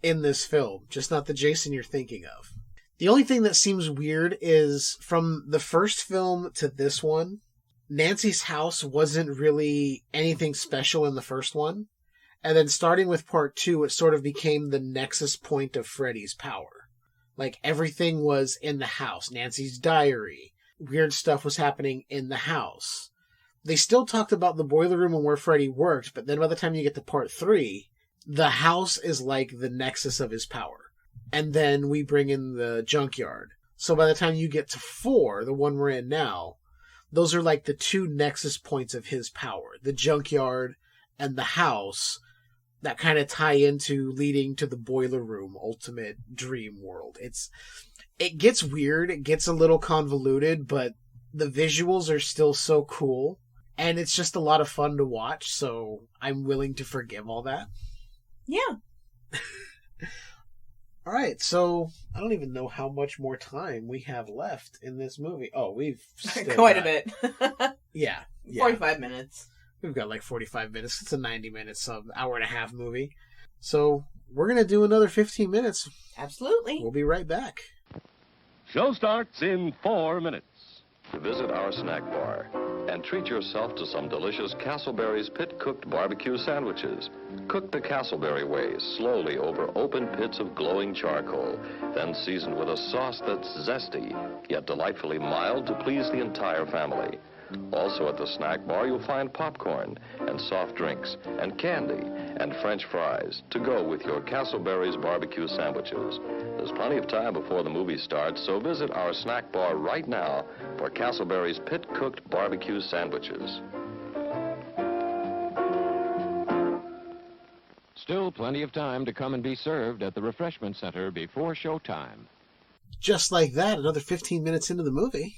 in this film, just not the Jason you're thinking of. The only thing that seems weird is from the first film to this one, Nancy's house wasn't really anything special in the first one. And then starting with part 2, it sort of became the nexus point of Freddy's power. Like, everything was in the house. Nancy's diary. Weird stuff was happening in the house. They still talked about the boiler room and where Freddy worked, but then by the time you get to part 3, the house is like the nexus of his power. And then we bring in the junkyard. So by the time you get to 4, the one we're in now, those are like the 2 nexus points of his power. The junkyard and the house that kind of tie into leading to the boiler room ultimate dream world. It gets weird, it gets a little convoluted, but the visuals are still so cool, and it's just a lot of fun to watch, so I'm willing to forgive all that. Yeah. Alright, so I don't even know how much more time we have left in this movie. Oh, we've still quite a bit. Yeah. 45 minutes. We've got like 45 minutes. It's a 90 minutes, hour and a half movie. So we're going to do another 15 minutes. Absolutely. We'll be right back. Show starts in 4 minutes. Visit our snack bar and treat yourself to some delicious Castleberry's pit-cooked barbecue sandwiches. Cook the Castleberry way, slowly over open pits of glowing charcoal, then seasoned with a sauce that's zesty, yet delightfully mild to please the entire family. Also at the snack bar, you'll find popcorn and soft drinks and candy and French fries to go with your Castleberry's barbecue sandwiches. There's plenty of time before the movie starts, so visit our snack bar right now for Castleberry's pit-cooked barbecue sandwiches. Still plenty of time to come and be served at the refreshment center before showtime. Just like that, another 15 minutes into the movie.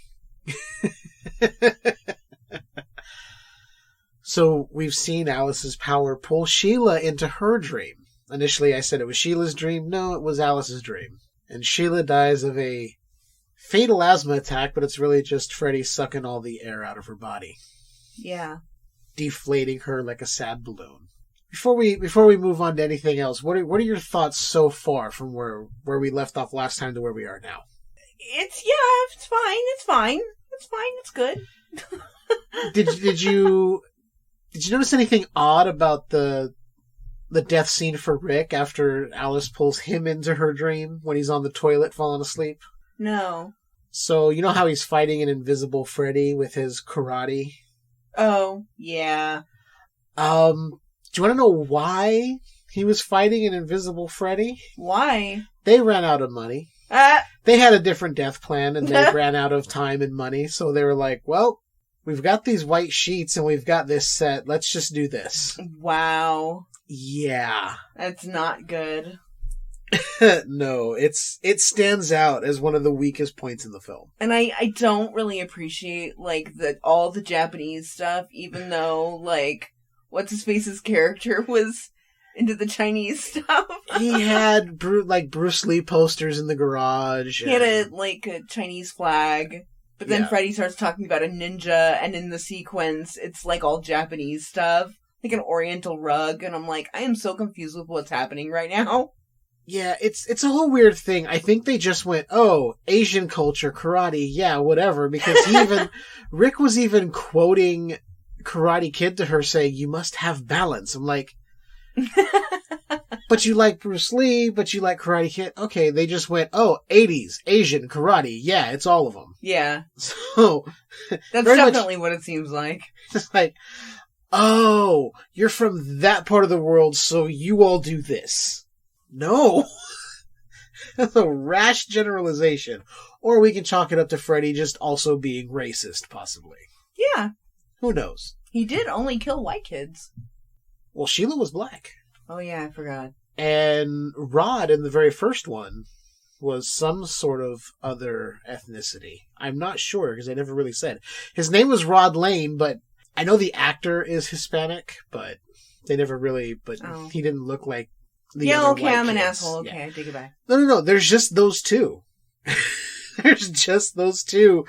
So we've seen Alice's power pull Sheila into her dream. Initially I said it was Sheila's dream. No, it was Alice's dream. And Sheila dies of a fatal asthma attack, but it's really just Freddy sucking all the air out of her body. Yeah. Deflating her like a sad balloon. Before we move on to anything else, what are your thoughts so far from where we left off last time to where we are now? It's fine. It's good. Did you notice anything odd about the death scene for Rick after Alice pulls him into her dream when he's on the toilet falling asleep? No. So, you know how he's fighting an invisible Freddy with his karate? Oh, yeah. Do you want to know why he was fighting an invisible Freddy? Why? They ran out of money. They had a different death plan, and they ran out of time and money, so they were like, well, we've got these white sheets and we've got this set. Let's just do this. Wow. Yeah. That's not good. No, it stands out as one of the weakest points in the film. And I don't really appreciate, like, all the Japanese stuff, even though, like, what's-his-face's character was into the Chinese stuff. He had, Bruce Lee posters in the garage. He had a Chinese flag. But then Freddy starts talking about a ninja, and in the sequence, it's, like, all Japanese stuff. Like an oriental rug, and I'm like, I am so confused with what's happening right now. Yeah, it's a whole weird thing. I think they just went, oh, Asian culture, karate, yeah, whatever. Because Rick was even quoting Karate Kid to her saying, you must have balance. I'm like, but you like Bruce Lee, but you like Karate Kid. Okay, they just went, oh, 80s, Asian, karate, yeah, it's all of them. Yeah. So, that's definitely what it seems like. It's like, oh, you're from that part of the world, so you all do this. No. That's a rash generalization. Or we can chalk it up to Freddy just also being racist, possibly. Yeah. Who knows? He did only kill white kids. Well, Sheila was black. Oh, yeah, I forgot. And Rod, in the very first one, was some sort of other ethnicity. I'm not sure, because they never really said. His name was Rod Lane, but I know the actor is Hispanic, but they never really, he didn't look like the other okay, white I'm an kids. asshole. Okay, I take it back. No. There's just those two. There's just those two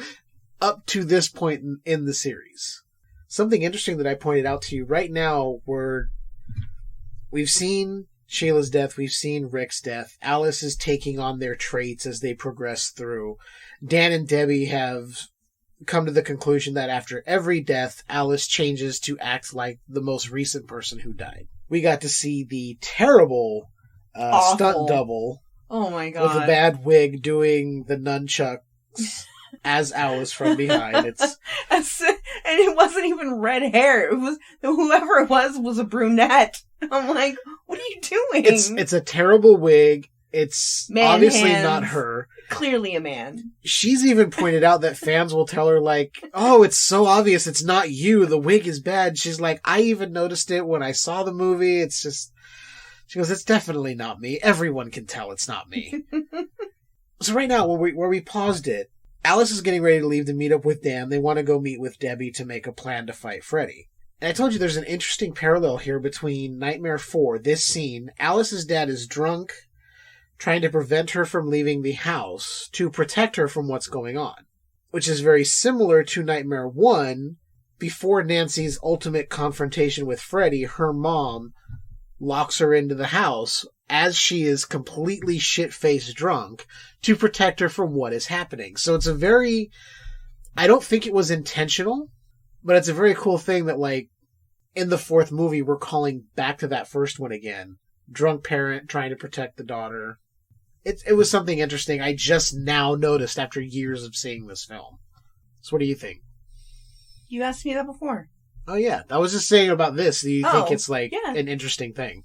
up to this point in the series. Something interesting that I pointed out to you right now, we've seen Sheila's death, we've seen Rick's death. Alice is taking on their traits as they progress through. Dan and Debbie have come to the conclusion that after every death, Alice changes to act like the most recent person who died. We got to see the terrible stunt double. Oh my god. With a bad wig doing the nunchucks as Alice from behind. And it wasn't even red hair. It was whoever it was a brunette. I'm like, what are you doing? It's a terrible wig. It's obviously hands, not her. Clearly a man. She's even pointed out that fans will tell her, like, oh, it's so obvious it's not you. The wig is bad. She's like, I even noticed it when I saw the movie. It's just... She goes, it's definitely not me. Everyone can tell it's not me. So right now, where we paused it, Alice is getting ready to leave to meet up with Dan. They want to go meet with Debbie to make a plan to fight Freddy. And I told you there's an interesting parallel here between Nightmare 4, this scene. Alice's dad is drunk, trying to prevent her from leaving the house to protect her from what's going on. Which is very similar to Nightmare 1. Before Nancy's ultimate confrontation with Freddy, her mom locks her into the house as she is completely shit-faced drunk to protect her from what is happening. So it's a very... I don't think it was intentional, but it's a very cool thing that, like, in the fourth movie, we're calling back to that first one again. Drunk parent trying to protect the daughter. It was something interesting I just now noticed after years of seeing this film. So what do you think? You asked me that before. Oh, yeah. I was just saying about this. Do you think it's, like, an interesting thing?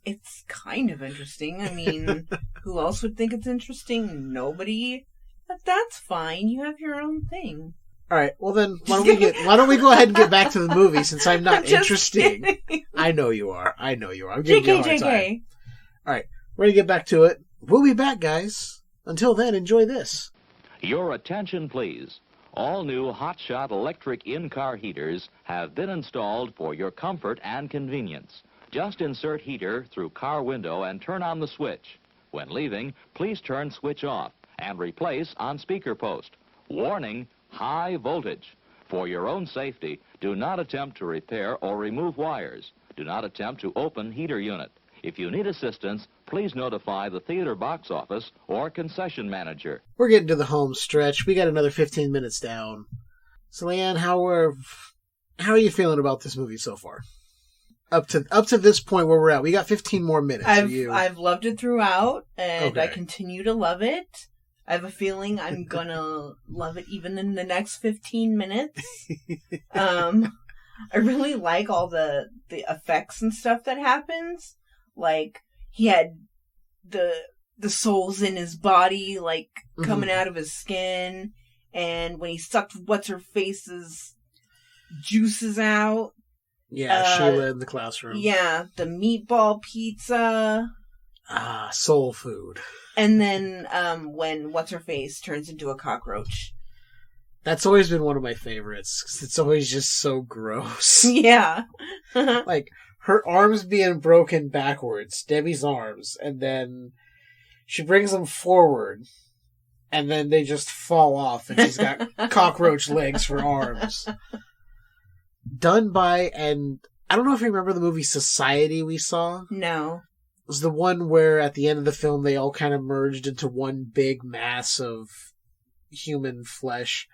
It's kind of interesting. I mean, who else would think it's interesting? Nobody. But that's fine. You have your own thing. All right. Well, then, why don't we go ahead and get back to the movie since I'm not interesting. Kidding. I know you are. I'm giving you a hard time. All right. We're going to get back to it. We'll be back, guys. Until then, enjoy this. Your attention, please. All new hotshot electric in-car heaters have been installed for your comfort and convenience. Just insert heater through car window and turn on the switch. When leaving, please turn switch off and replace on speaker post. Warning, high voltage. For your own safety, do not attempt to repair or remove wires. Do not attempt to open heater unit. If you need assistance, please notify the theater box office or concession manager. We're getting to the home stretch. We got another 15 minutes down. So, Leiann, how are you feeling about this movie so far? Up to this point where we're at, we got 15 more minutes. I've loved it throughout, and I continue to love it. I have a feeling I'm gonna love it even in the next 15 minutes. I really like all the effects and stuff that happens. Like, he had the souls in his body, like, coming out of his skin. And when he sucked what's-her-face's juices out. Yeah, Sheila in the classroom. Yeah, the meatball pizza. Soul food. And then when what's-her-face turns into a cockroach. That's always been one of my favorites, 'cause it's always just so gross. Yeah. Like, her arms being broken backwards, Debbie's arms, and then she brings them forward, and then they just fall off, and she's got cockroach legs for arms. Done by, and I don't know if you remember the movie Society we saw. No. It was the one where at the end of the film they all kind of merged into one big mass of human flesh.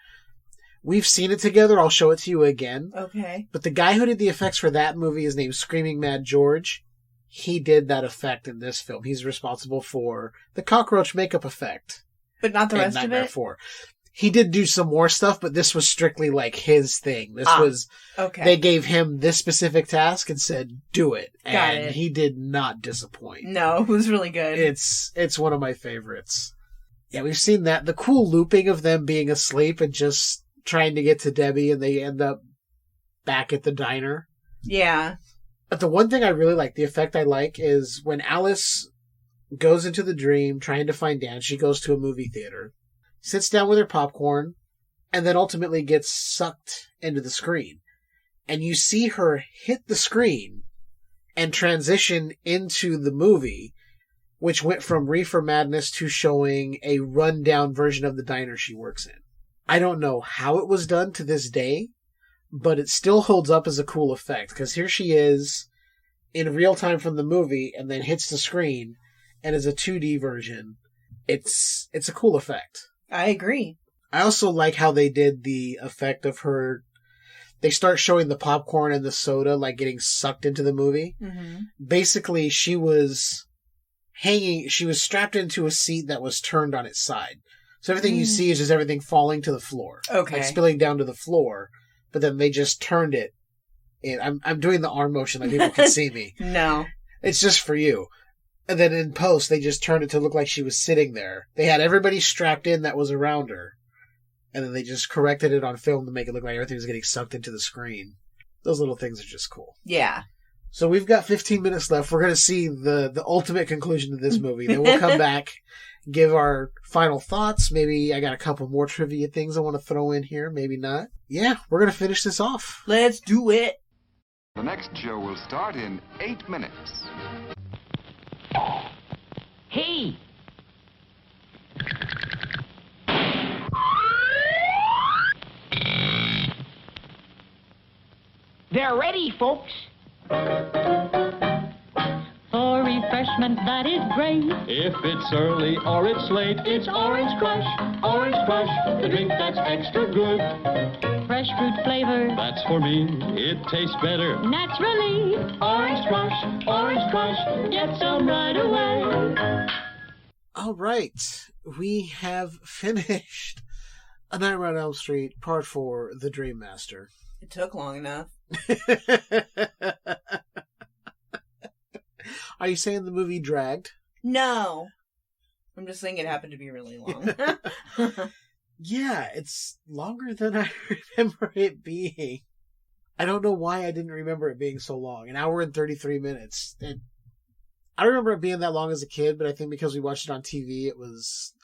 We've seen it together. I'll show it to you again. Okay. But the guy who did the effects for that movie is named Screaming Mad George. He did that effect in this film. He's responsible for the cockroach makeup effect. But not the rest Nightmare of it? 4. He did do some more stuff, but this was strictly like his thing. This was... Okay. They gave him this specific task and said, do it. Got and it. he did not disappoint. No, it was really good. It's one of my favorites. Yeah, we've seen that. The cool looping of them being asleep and just trying to get to Debbie, and they end up back at the diner. Yeah. But the one thing I really like, the effect I like, is when Alice goes into the dream trying to find Dan, she goes to a movie theater, sits down with her popcorn, and then ultimately gets sucked into the screen. And you see her hit the screen and transition into the movie, which went from Reefer Madness to showing a rundown version of the diner she works in. I don't know how it was done to this day, but it still holds up as a cool effect, because here she is in real time from the movie and then hits the screen and is a 2D version. It's a cool effect. I agree. I also like how they did the effect of her. They start showing the popcorn and the soda like getting sucked into the movie. Mm-hmm. Basically, she was strapped into a seat that was turned on its side. So everything you see is just everything falling to the floor. Okay. Like spilling down to the floor. But then they just turned it. And I'm doing the arm motion like people can see me. No. It's just for you. And then in post, they just turned it to look like she was sitting there. They had everybody strapped in that was around her. And then they just corrected it on film to make it look like everything was getting sucked into the screen. Those little things are just cool. Yeah. So we've got 15 minutes left. We're going to see the ultimate conclusion to this movie. Then we'll come back, give our final thoughts. Maybe I got a couple more trivia things I want to throw in here. Maybe not. Yeah, we're going to finish this off. Let's do it. The next show will start in 8 minutes. Hey! They're ready, folks. For refreshment that is great. If it's early or it's late, It's Orange Crush. Orange Crush, the drink that's extra good. Fresh fruit flavor. That's for me, it tastes better. Naturally. Orange Crush, Get some right away. All right. We have finished A Nightmare on Elm Street, Part 4, The Dream Master. It took long enough. Are you saying the movie dragged? No. I'm just saying it happened to be really long. Yeah, it's longer than I remember it being. I don't know why I didn't remember it being so long. 1 hour and 33 minutes. I remember it being that long as a kid, but I think because we watched it on TV,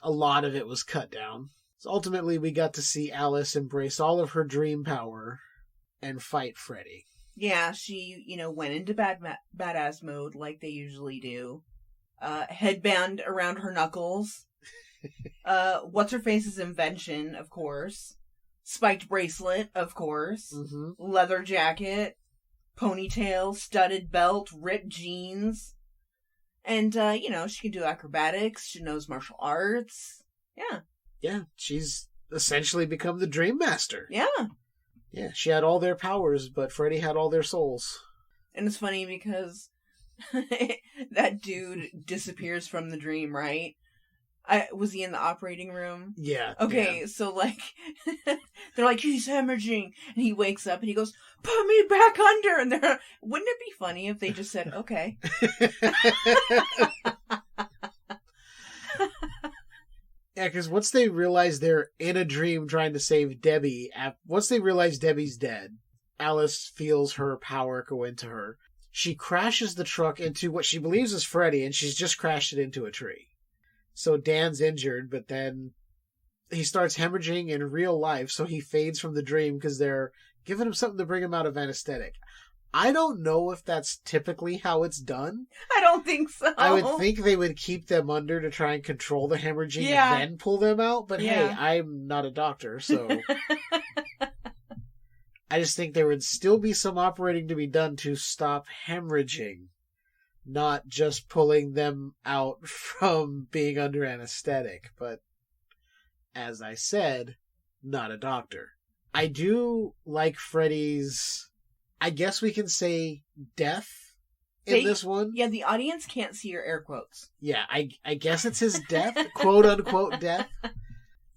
a lot of it was cut down. So ultimately, we got to see Alice embrace all of her dream power and fight Freddy. Yeah, she, went into badass mode like they usually do. Headband around her knuckles. What's-her-face's invention, of course. Spiked bracelet, of course. Mm-hmm. Leather jacket. Ponytail, studded belt, ripped jeans. And, she can do acrobatics. She knows martial arts. Yeah. Yeah, she's essentially become the Dream Master. Yeah. Yeah, she had all their powers, but Freddy had all their souls. And it's funny because that dude disappears from the dream, right? Was he in the operating room? Yeah. Okay, yeah. So they're like, he's hemorrhaging. And he wakes up and he goes, put me back under. And wouldn't it be funny if they just said, okay. Yeah, because once they realize they're in a dream trying to save Debbie, once they realize Debbie's dead, Alice feels her power go into her. She crashes the truck into what she believes is Freddy, and she's just crashed it into a tree. So Dan's injured, but then he starts hemorrhaging in real life, so he fades from the dream because they're giving him something to bring him out of anesthetic. I don't know if that's typically how it's done. I don't think so. I would think they would keep them under to try and control the hemorrhaging and then pull them out. But hey, I'm not a doctor, so I just think there would still be some operating to be done to stop hemorrhaging, not just pulling them out from being under anesthetic. But as I said, not a doctor. I do like Freddy's, I guess we can say, death in this one. Yeah, the audience can't see your air quotes. Yeah, I guess it's his death, quote unquote death.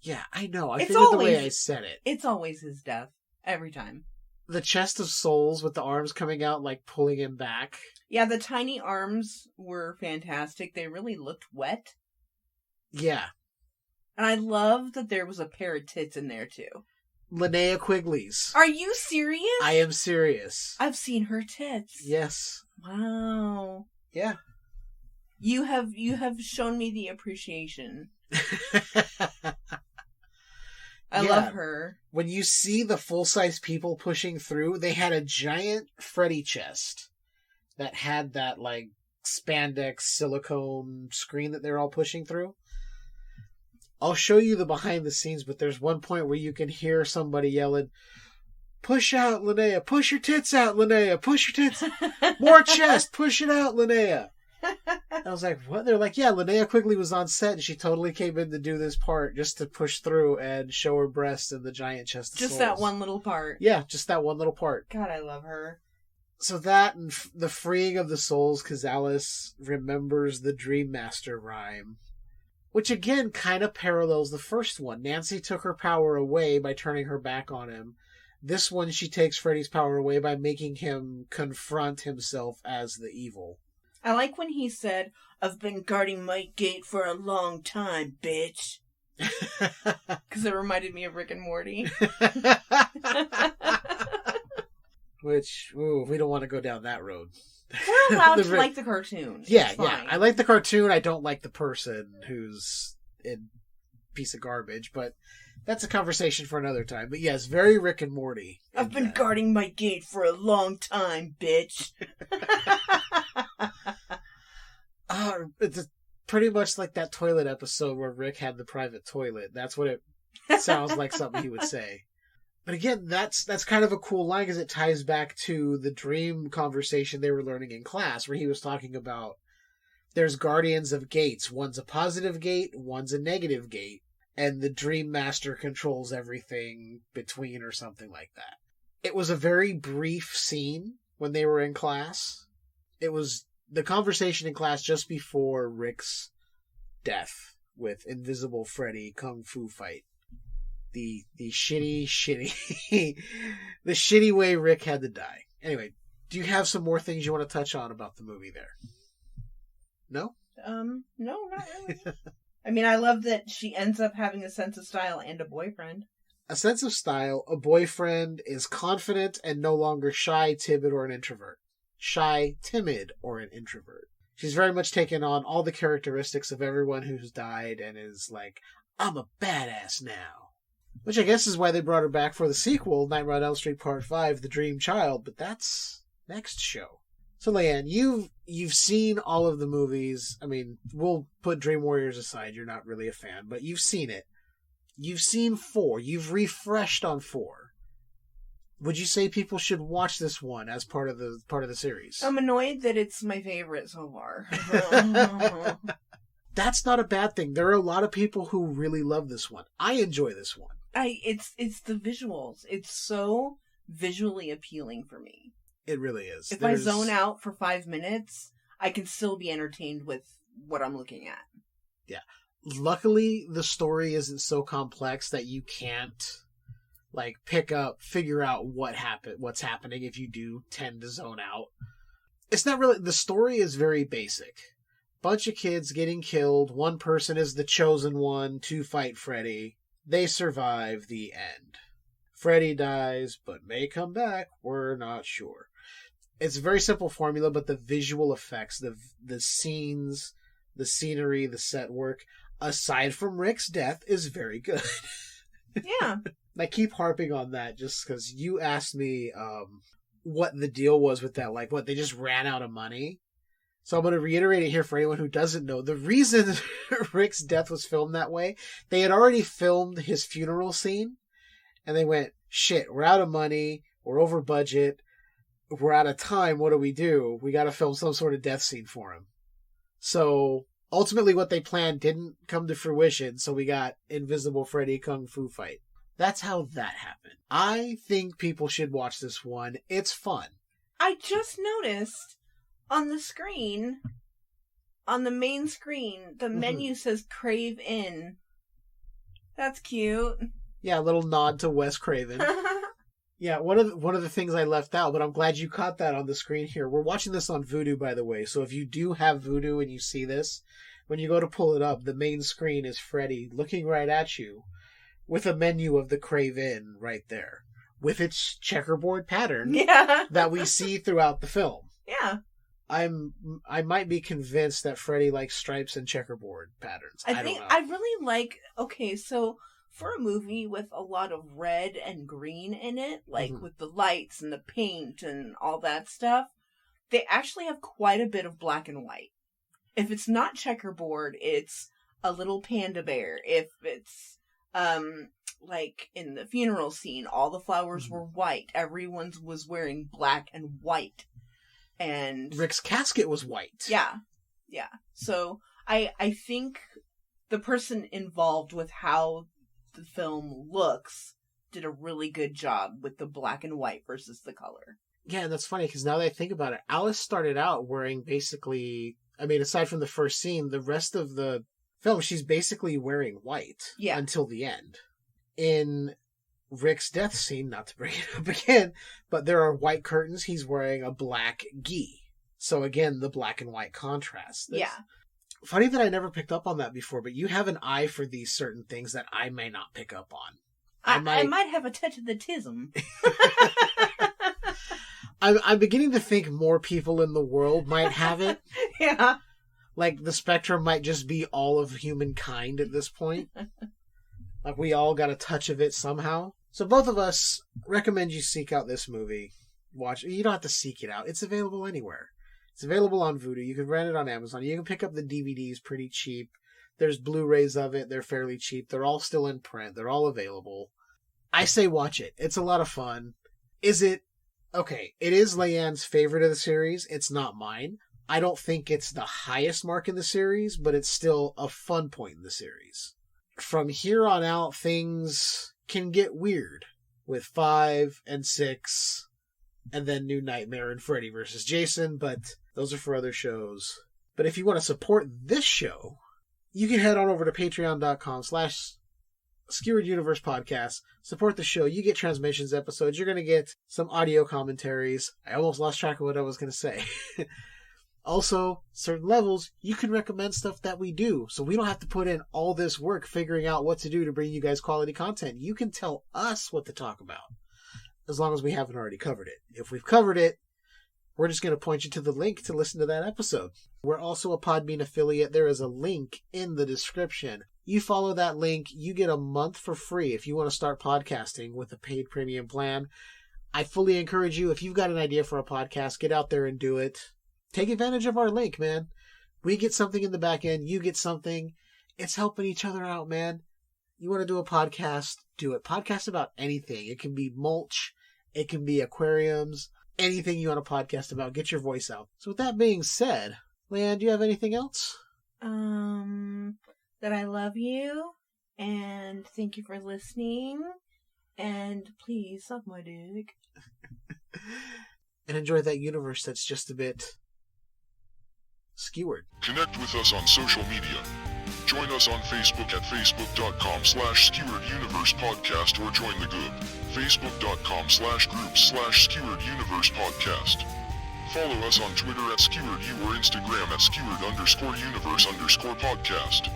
Yeah, I know. I figured the way I said it. It's always his death. Every time. The chest of souls with the arms coming out, like pulling him back. Yeah, the tiny arms were fantastic. They really looked wet. Yeah. And I love that there was a pair of tits in there, too. Linnea Quigley's. Are you serious? I am serious. I've seen her tits. Yes. Wow. Yeah. You have shown me the appreciation. I love her. When you see the full-size people pushing through, they had a giant Freddy chest that had that, like, spandex silicone screen that they're all pushing through. I'll show you the behind the scenes, but there's one point where you can hear somebody yelling, "Push out, Linnea! Push your tits out, Linnea! Push your tits! More chest! Push it out, Linnea!" I was like, what? They're like, yeah, Linnea Quigley was on set and she totally came in to do this part just to push through and show her breasts and the giant chest of Just souls. that one little part. Yeah, just that one little part. God, I love her. So that and the freeing of the souls because Alice remembers the Dream Master rhyme, which again kind of parallels the first one. Nancy took her power away by turning her back on him. This one, she takes Freddy's power away by making him confront himself as the evil. I like when he said, "I've been guarding my gate for a long time, bitch." Because it reminded me of Rick and Morty. Which, we don't want to go down that road. We're allowed to like the cartoon. Yeah. I like the cartoon. I don't like the person who's a piece of garbage, but that's a conversation for another time. But yes, very Rick and Morty. I've been guarding my gate for a long time, bitch. It's pretty much like that toilet episode where Rick had the private toilet. That's what it sounds like something he would say. But again, that's kind of a cool line because it ties back to the dream conversation they were learning in class where he was talking about there's guardians of gates. One's a positive gate, one's a negative gate, and the Dream Master controls everything between or something like that. It was a very brief scene when they were in class. It was the conversation in class just before Rick's death with Invisible Freddy Kung Fu fight. The shitty the shitty way Rick had to die. Anyway, do you have some more things you want to touch on about the movie there? No? No, not really. I mean, I love that she ends up having a sense of style and a boyfriend. A sense of style, a boyfriend, is confident and no longer shy, timid, or an introvert. Shy, timid, or an introvert. She's very much taken on all the characteristics of everyone who's died and is like, I'm a badass now. Which I guess is why they brought her back for the sequel, Nightmare on Elm Street Part 5, The Dream Child, but that's next show. So Leiann, you've seen all of the movies. I mean, we'll put Dream Warriors aside, you're not really a fan, but you've seen it. You've seen 4. You've refreshed on 4. Would you say people should watch this one as part of the series? I'm annoyed that it's my favorite so far. That's not a bad thing. There are a lot of people who really love this one. I enjoy this one. It's the visuals. It's so visually appealing for me. It really is. If I zone out for 5 minutes, I can still be entertained with what I'm looking at. Yeah. Luckily, the story isn't so complex that you can't figure out what's happening if you do tend to zone out. It's not really, the story is very basic. Bunch of kids getting killed, one person is the chosen one to fight Freddy. They survive the end. Freddy dies, but may come back, we're not sure. It's a very simple formula, but the visual effects, the scenes, the scenery, the set work, aside from Rick's death, is very good. Yeah. I keep harping on that just because you asked me what the deal was with that. Like, what, they just ran out of money? So I'm going to reiterate it here for anyone who doesn't know. The reason Rick's death was filmed that way, they had already filmed his funeral scene, and they went, shit, we're out of money, we're over budget, we're out of time, what do? We got to film some sort of death scene for him. So ultimately what they planned didn't come to fruition, so we got Invisible Freddy Kung Fu fight. That's how that happened. I think people should watch this one. It's fun. I just noticed on the screen, on the main screen, the menu says Crave In. That's cute. Yeah, a little nod to Wes Craven. Yeah, one of the things I left out, but I'm glad you caught that on the screen here. We're watching this on Vudu, by the way, so if you do have Vudu and you see this, when you go to pull it up, the main screen is Freddy looking right at you, with a menu of the Crave-In right there, with its checkerboard pattern that we see throughout the film. Yeah. I might be convinced that Freddy likes stripes and checkerboard patterns. I don't know. I really like, okay, so for a movie with a lot of red and green in it, like with the lights and the paint and all that stuff, they actually have quite a bit of black and white. If it's not checkerboard, it's a little panda bear. If it's, like in the funeral scene, all the flowers were white. Everyone was wearing black and white. And Rick's casket was white. Yeah. So I think the person involved with how the film looks did a really good job with the black and white versus the color. Yeah, and that's funny because now that I think about it, Alice started out wearing basically, I mean, aside from the first scene, the rest of the film, she's basically wearing white until the end. In Rick's death scene, not to bring it up again, but there are white curtains. He's wearing a black gi. So again, the black and white contrast. Funny that I never picked up on that before, but you have an eye for these certain things that I may not pick up on. I might have a touch of the tism. I'm beginning to think more people in the world might have it. Yeah. Like the spectrum might just be all of humankind at this point. Like we all got a touch of it somehow. So both of us recommend you seek out this movie. Watch it. You don't have to seek it out. It's available anywhere. It's available on Vudu. You can rent it on Amazon. You can pick up the DVDs pretty cheap. There's Blu-rays of it. They're fairly cheap. They're all still in print. They're all available. I say watch it. It's a lot of fun. Is it? Okay, it is Leiann's favorite of the series. It's not mine. I don't think it's the highest mark in the series, but it's still a fun point in the series. From here on out, things can get weird with 5 and 6, and then New Nightmare and Freddy vs. Jason, but those are for other shows. But if you want to support this show, you can head on over to patreon.com/Skewered Universe Podcast. Support the show. You get transmissions episodes. You're going to get some audio commentaries. I almost lost track of what I was going to say. Also, certain levels, you can recommend stuff that we do. So we don't have to put in all this work figuring out what to do to bring you guys quality content. You can tell us what to talk about, as long as we haven't already covered it. If we've covered it, we're just going to point you to the link to listen to that episode. We're also a Podbean affiliate. There is a link in the description. You follow that link, you get a month for free if you want to start podcasting with a paid premium plan. I fully encourage you, if you've got an idea for a podcast, get out there and do it. Take advantage of our link, man. We get something in the back end. You get something. It's helping each other out, man. You want to do a podcast, do it. Podcast about anything. It can be mulch. It can be aquariums. Anything you want to podcast about. Get your voice out. So with that being said, Leiann, do you have anything else? That I love you, and thank you for listening, and please suck my dick. And enjoy that universe that's just a bit skewered. Connect with us on social media. Join us on Facebook at facebook.com/Skewered Universe Podcast or join the group, facebook.com/groups/Skewered Universe Podcast. Follow us on Twitter at SkeweredU or Instagram at Skewered_Universe_podcast.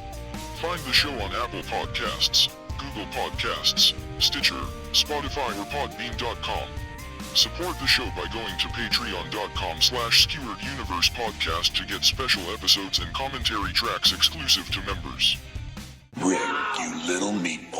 Find the show on Apple Podcasts, Google Podcasts, Stitcher, Spotify or Podbean.com. Support the show by going to patreon.com/Skewered Universe Podcast to get special episodes and commentary tracks exclusive to members. Rick, you little meatball.